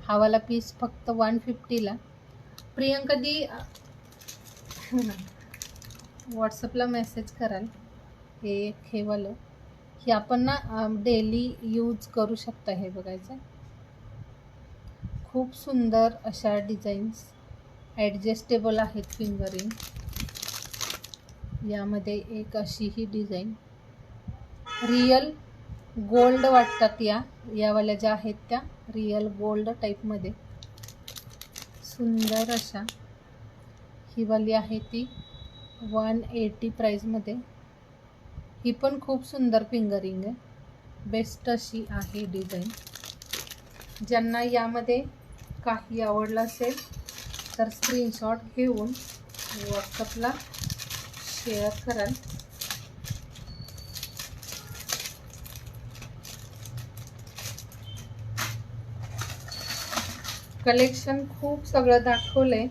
हा वाला पीस फक्त 150ला. प्रियंका दी व्हॉट्सअपला मेसेज कराल. हे वालं, हे आपण ना डेली यूज करू शकता. हे बघायचं, खूप सुंदर अशा डिझाईन्स ॲडजस्टेबल आहेत फिंगरिंग. यामध्ये एक अशी ही डिझाईन, रियल गोल्ड वाटतात यावाल्या ज्या आहेत त्या रियल गोल्ड टाईपमध्ये सुंदर अशा. ही वाली आहे ती 180 प्राईजमध्ये. ही पण खूप सुंदर फिंगरिंग आहे, बेस्ट अशी आहे डिझाईन. ज्यांना यामध्ये काही आवडलं असेल तर स्क्रीनशॉट घेऊन व्हॉट्सअपला शेअर कराल. कलेक्शन खूप सगळं दाखवलंय,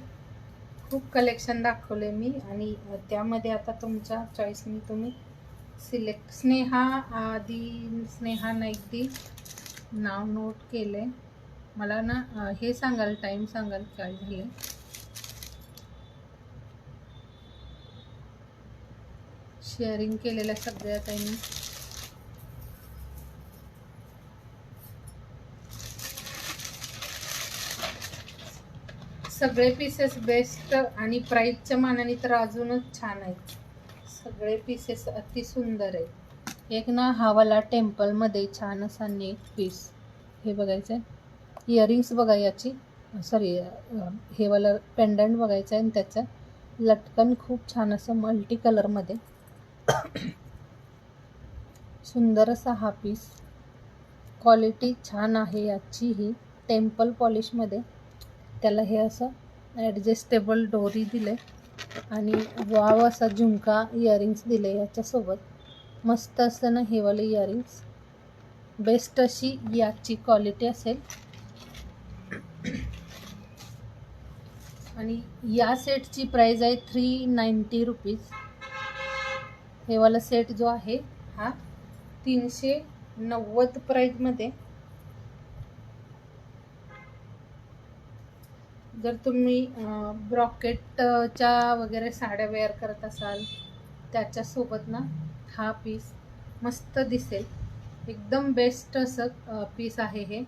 खूप कलेक्शन दाखवले मी. आणि त्यामध्ये आता तुमच्या चॉईसनी तुम्ही सिलेक्ट. स्नेहा नाईकदी नाव नोट केले. मला ना हे सांगाल, टाईम सांगाल काय झाले. शेअरिंग केलेल्या सगळ्या ताईंनी. सगळे पीसेस बेस्ट आणि प्राईसच्या मानाने तर अजूनच छान आहेत. सगळे पीसेस अति सुंदर आहेत. एक ना हा वाला टेम्पलमध्ये छान असा नेक पीस. हे बघायचं आहे. इयरिंग्स बघा याची, सॉरी हे वाला पेंडंट बघायचं आहे. आणि त्याचं लटकन खूप छान असं मल्टी कलरमध्ये. सुंदर असा हा पीस. क्वालिटी छान आहे याची ही, टेम्पल पॉलिशमध्ये. त्याला हे असं ॲडजस्टेबल डोरी दिले आणि वाव असा झुमका इयरिंग्स दिले याच्यासोबत. मस्त असं ना हे वाले इयरिंग्स, बेस्ट अशी याची क्वालिटी असेल. आणि या सेटची प्राइस आहे 390 रुपीज. हे वाला सेट जो आहे हा 390 प्राइसमध्ये. जर तुम्ही ब्रॉकेटच्या वगैरे साड्या वेअर करत असाल त्याच्यासोबत ना हा पीस मस्त दिसेल. एकदम बेस्ट असं पीस आहे हे.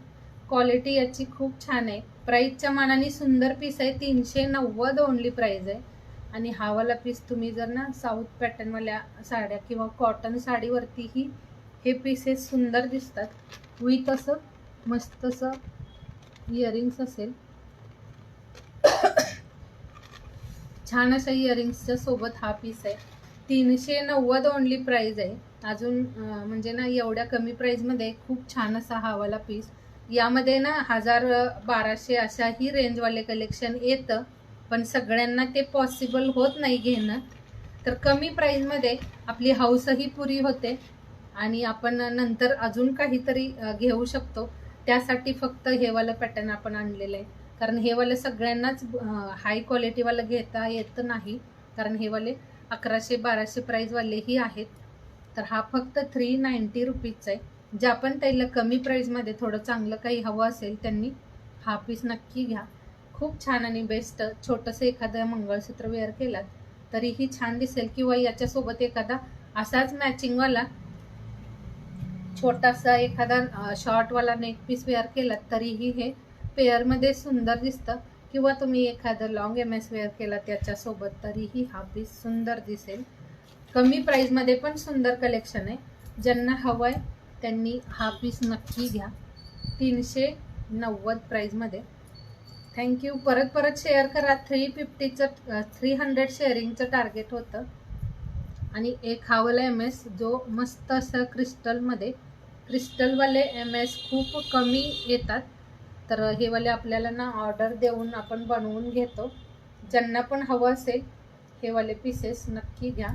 क्वालिटी याची खूप छान आहे. प्राईसच्या मानाने सुंदर पीस आहे. 390 ओनली प्राईस आहे. आणि हा वाला पीस तुम्ही जर ना साऊथ पॅटर्नवाल्या साड्या किंवा कॉटन साडीवरतीही हे पीसेस सुंदर दिसतात. विथ असं मस्त असं इयरिंग्स असेल, छान अशा इयरिंग्सच्या सोबत हा पीस आहे. 390 ओनली प्राइस आहे. अजून म्हणजे ना एवढ्या कमी प्राइसमध्ये खूप छान असा हा वाला पीस. यामध्ये ना 1000-1200 अशाही रेंजवाले कलेक्शन येतं, पण सगळ्यांना ते पॉसिबल होत नाही घेणं. तर कमी प्राइसमध्ये आपली हौसही पुरी होते आणि आपण नंतर अजून काहीतरी घेऊ शकतो. त्यासाठी फक्त हे वाला पॅटर्न आपण आणलेलं आहे. कारण हे वाले सगळ्यांनाच हाय क्वालिटीवाला घेता येत नाही, कारण हे वाले 1100-1200 प्राईजवालेही आहेत. तर हा फक्त 390 रुपीजचा आहे. ज्या पण त्याला कमी प्राईजमध्ये थोडं चांगलं काही हवं असेल त्यांनी हा पीस नक्की घ्या. खूप छान आणि बेस्ट. छोटंसं एखादं मंगळसूत्र वेअर केलात तरीही छान दिसेल, किंवा याच्यासोबत एखादा असाच मॅचिंगवाला छोटासा एखादा शॉर्टवाला नेक पीस वेअर केलात तरीही हे पेअरमध्ये सुंदर दिसतं. किंवा तुम्ही एखादं लॉंग MS वेअर केला त्याच्यासोबत तरीही हा पीस सुंदर दिसेल. कमी प्राईजमध्ये पण सुंदर कलेक्शन आहे. ज्यांना हवं आहे त्यांनी हा पीस नक्की घ्या. 390 प्राईजमध्ये. थँक्यू. परत शेअर करा. 300 शेअरिंगचं टार्गेट होतं. आणि एक हा वाला MS जो मस्त असं क्रिस्टलवाले MS खूप कमी येतात. तर हे वाले आपल्याला ना ऑर्डर देऊन आपण बनवून घेतो. ज्यांना पण हवं असेल हे वाले पीसेस नक्की घ्या.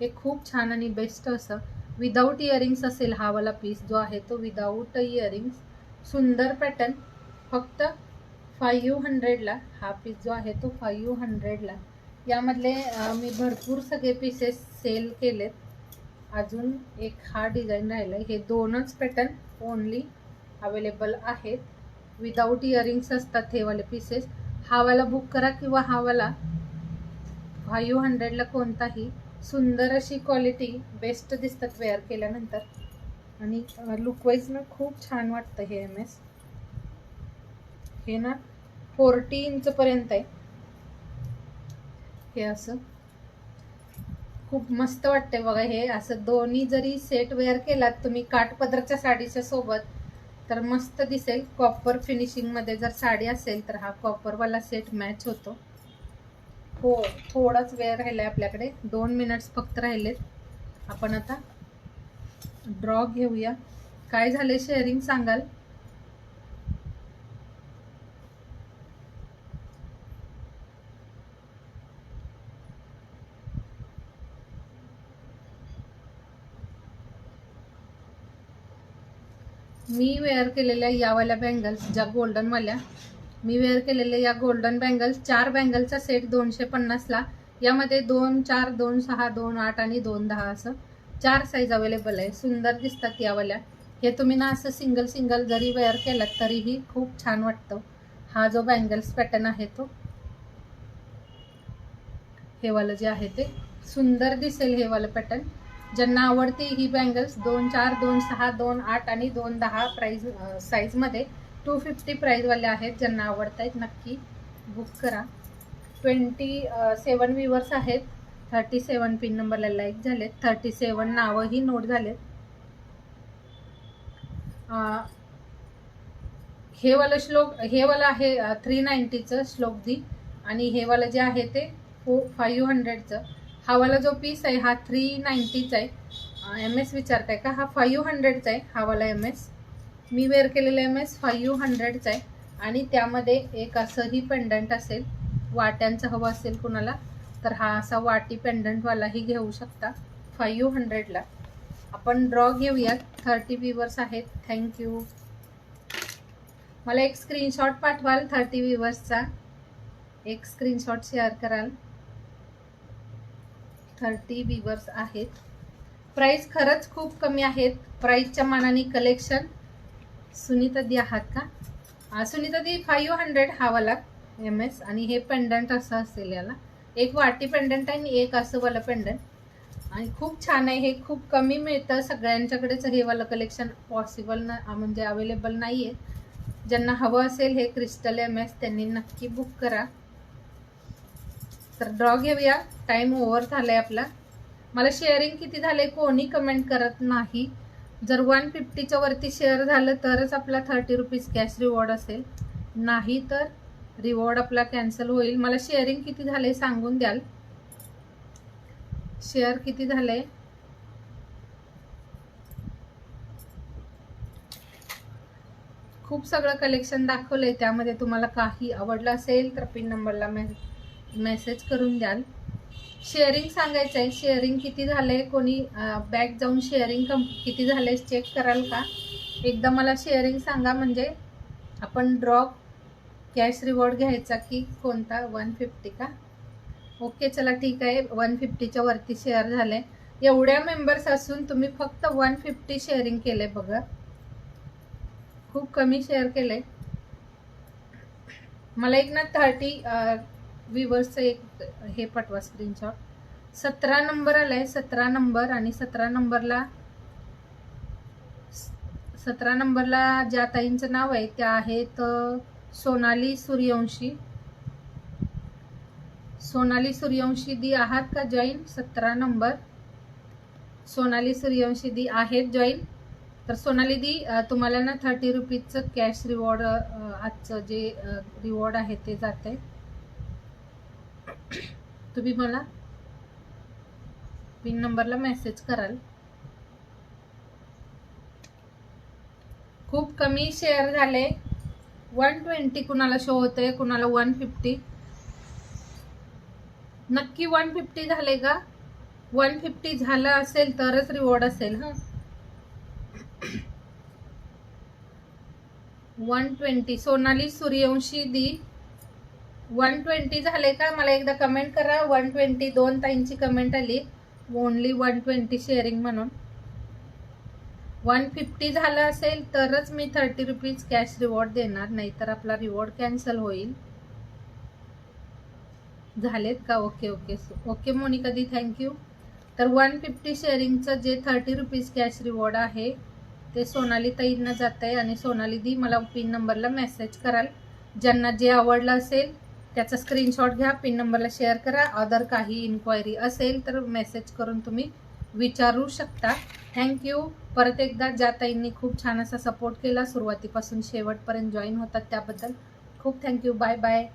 हे खूप छान आणि बेस्ट असं विदाऊट इयरिंग्स असेल हा वाला पीस जो आहे तो विदाऊट इयरिंग्स. सुंदर पॅटर्न. फक्त 500ला हा पीस जो आहे तो 500ला. यामधले मी भरपूर सगळे पीसेस सेल केलेत. अजून एक हा डिझाईन राहिला. हे दोनच पॅटर्न ओनली अवेलेबल आहेत. विदाऊट इयरिंग्स असतात हे वाले पीसेस. हा वाला बुक करा किंवा हा वाला 500ला कोणताही. सुंदर अशी क्वालिटी, बेस्ट दिसतात वेअर केल्यानंतर. आणि लुकवाईज ना खूप छान वाटतं हे MS. हे ना 40 इंचपर्यंत आहे. हे असं खूप मस्त वाटते बघा. हे असं दोन्ही जरी सेट वेअर केलात तुम्ही काठपदरच्या साडीच्या सोबत तर मस्त दिसेल. कॉपर फिनिशिंगमध्ये जर साडी असेल तर हा कॉपरवाला सेट मॅच होतो. हो, थोडाच वेळ राहिला आहे आपल्याकडे. 2 मिनिट्स फक्त राहिलेत. आपण आता ड्रॉ घेऊया. काय झाले शेअरिंग सांगाल? मी वेअर केलेल्या यावाल्या बँगल्स, ज्या गोल्डनवाल्या मी वेअर केलेल्या या गोल्डन बँगल्स, 4 बँगलचा सेट 250ला. यामध्ये 2, 4, 2, 6, 2, 8 आणि 2, 10 असं 4 साईज अवेलेबल आहे. सुंदर दिसतात यावाल्या. हे तुम्ही ना असं सिंगल जरी वेअर केलात तरीही खूप छान वाटतं. हा जो बँगल्स पॅटर्न आहे तो हे वालं जे आहे ते सुंदर दिसेल. हे वालं पॅटर्न ज्यांना आवडते ही बँगल्स 2, 4, 2, 6, 2, 8 आणि 2, 10 प्राइस साईजमध्ये 250 प्राईजवाले आहेत. ज्यांना आवडत आहेत नक्की बुक करा. 27 व्ह्यूअर्स आहेत. 37 पिन नंबरला लाईक झालेत. 37 नावंही नोट झालेत. हे वाला आहे 390चं श्लोकदी. आणि हे वाला जे आहे ते 500चं. हा वाला जो पीस आहे हा 390चा आहे. MS विचारताय का? हा 500चा आहे हा वाला MS. मी वेअर केलेला MS 500चा आहे. आणि त्यामध्ये एक असंही पेंडंट असेल. वाट्यांचं हवं असेल कुणाला तर हा असा वाटी पेंडंटवालाही घेऊ शकता 500ला. आपण ड्रॉ घेऊयात. 30 व्ह्यूअर्स आहेत. थँक्यू. मला एक स्क्रीनशॉट पाठवाल 30 व्ह्यूअर्सचा? एक स्क्रीनशॉट शेअर कराल. 30 व्ह्यूअर्स आहेत. प्राइस खरंच खूप कमी आहेत. प्राइसच्या मानाने कलेक्शन. सुनीता दी आहात का? सुनीता दी 500 हा वाला MS आणि हे पेंडंट असं असेल. याला एक वाटी पेंडंट आहे आणि एक असं वाला पेंडंट आणि खूप छान आहे. हे खूप कमी मिळतं. सगळ्यांच्याकडेच हे वाला कलेक्शन पॉसिबल ना म्हणजे अवेलेबल नाही आहे. ज्यांना हवं असेल हे क्रिस्टल MS त्यांनी नक्की बुक करा. तर ड्रॉ घेऊया. टाइम ओव्हर झालाय आपला. मला शेअरिंग किती झालंय कोणी कमेंट करत नाही. जर 150च्या वरती शेअर झालं तरच आपला 30 रुपीज कॅश रिवॉर्ड असेल, नाही तर रिवॉर्ड आपला कॅन्सल होईल. मला शेअरिंग किती झालंय सांगून द्याल. शेअर किती झालंय? खूप सगळं कलेक्शन दाखवलंय. त्यामध्ये तुम्हाला काही आवडलं असेल तर पिन नंबरला मेसेज करून द्याल. शेअरिंग सांगायचं आहे. शेअरिंग किती झालंय? कोणी बॅक जाऊन शेअरिंग किती झालंय चेक कराल का? एकदा मला शेअरिंग सांगा म्हणजे आपण ड्रॉप कॅश रिवॉर्ड घ्यायचा की कोणता? 150 का? ओके चला ठीक आहे. 150च्या वरती शेअर झाले. एवढ्या मेंबर्स असून तुम्ही फक्त 150 शेअरिंग केले बघा. खूप कमी शेअर केले. मला एक ना 30 व्ह्यूअर्सचं एक हे पाठवा स्क्रीनशॉट. 17 नंबर आलाय. 17 नंबर आणि 17 नंबरला ज्या ताईंचं नाव आहे त्या आहेत सोनाली सूर्यवंशी. सोनाली सूर्यवंशी दी आहात का जॉईन? 17 नंबर सोनाली सूर्यवंशी दी आहेत जॉईन. तर सोनाली दी तुम्हाला ना 30 रुपीजचं कॅश रिवॉर्ड आजचं जे रिवॉर्ड आहे ते जाते. तुम्ही मला पिन नंबरला मेसेज कराल. खूप कमी शेअर झाले. 120 कुणाला शो होतंय, कुणाला 150. नक्की 150 झाले का? 150 झालं असेल तरच रिवॉर्ड असेल. 120 सोनाली सूर्यवंशी दी 120 झाले का? मला एकदा कमेंट करा. 120 दोन ताईंची कमेंट आली. ओनली 120 शेअरिंग म्हणून. 150 झालं असेल तरच मी 30 रुपीज कॅश रिवॉर्ड देणार, नाहीतर आपला रिवॉर्ड कॅन्सल होईल. झालेत का? ओके ओके ओके मोनिका दी थँक्यू. तर 150 शेअरिंगचं जे 30 रुपीज कॅश रिवॉर्ड आहे ते सोनाली ताईंना जात आहे. आणि सोनाली दी मला पिन नंबरला मेसेज कराल. ज्यांना जे आवडलं असेल त्याचा स्क्रीनशॉट घ्या, पिन नंबरला शेअर करा. अदर काही इन्क्वायरी असेल तर मेसेज करून तुम्ही विचारू शकता. थँक्यू. परत एकदा ज्या ताईंनी खूप छान असा सपोर्ट केला सुरुवातीपासून शेवटपर्यंत जॉईन होतात त्याबद्दल खूप थँक्यू. Bye bye.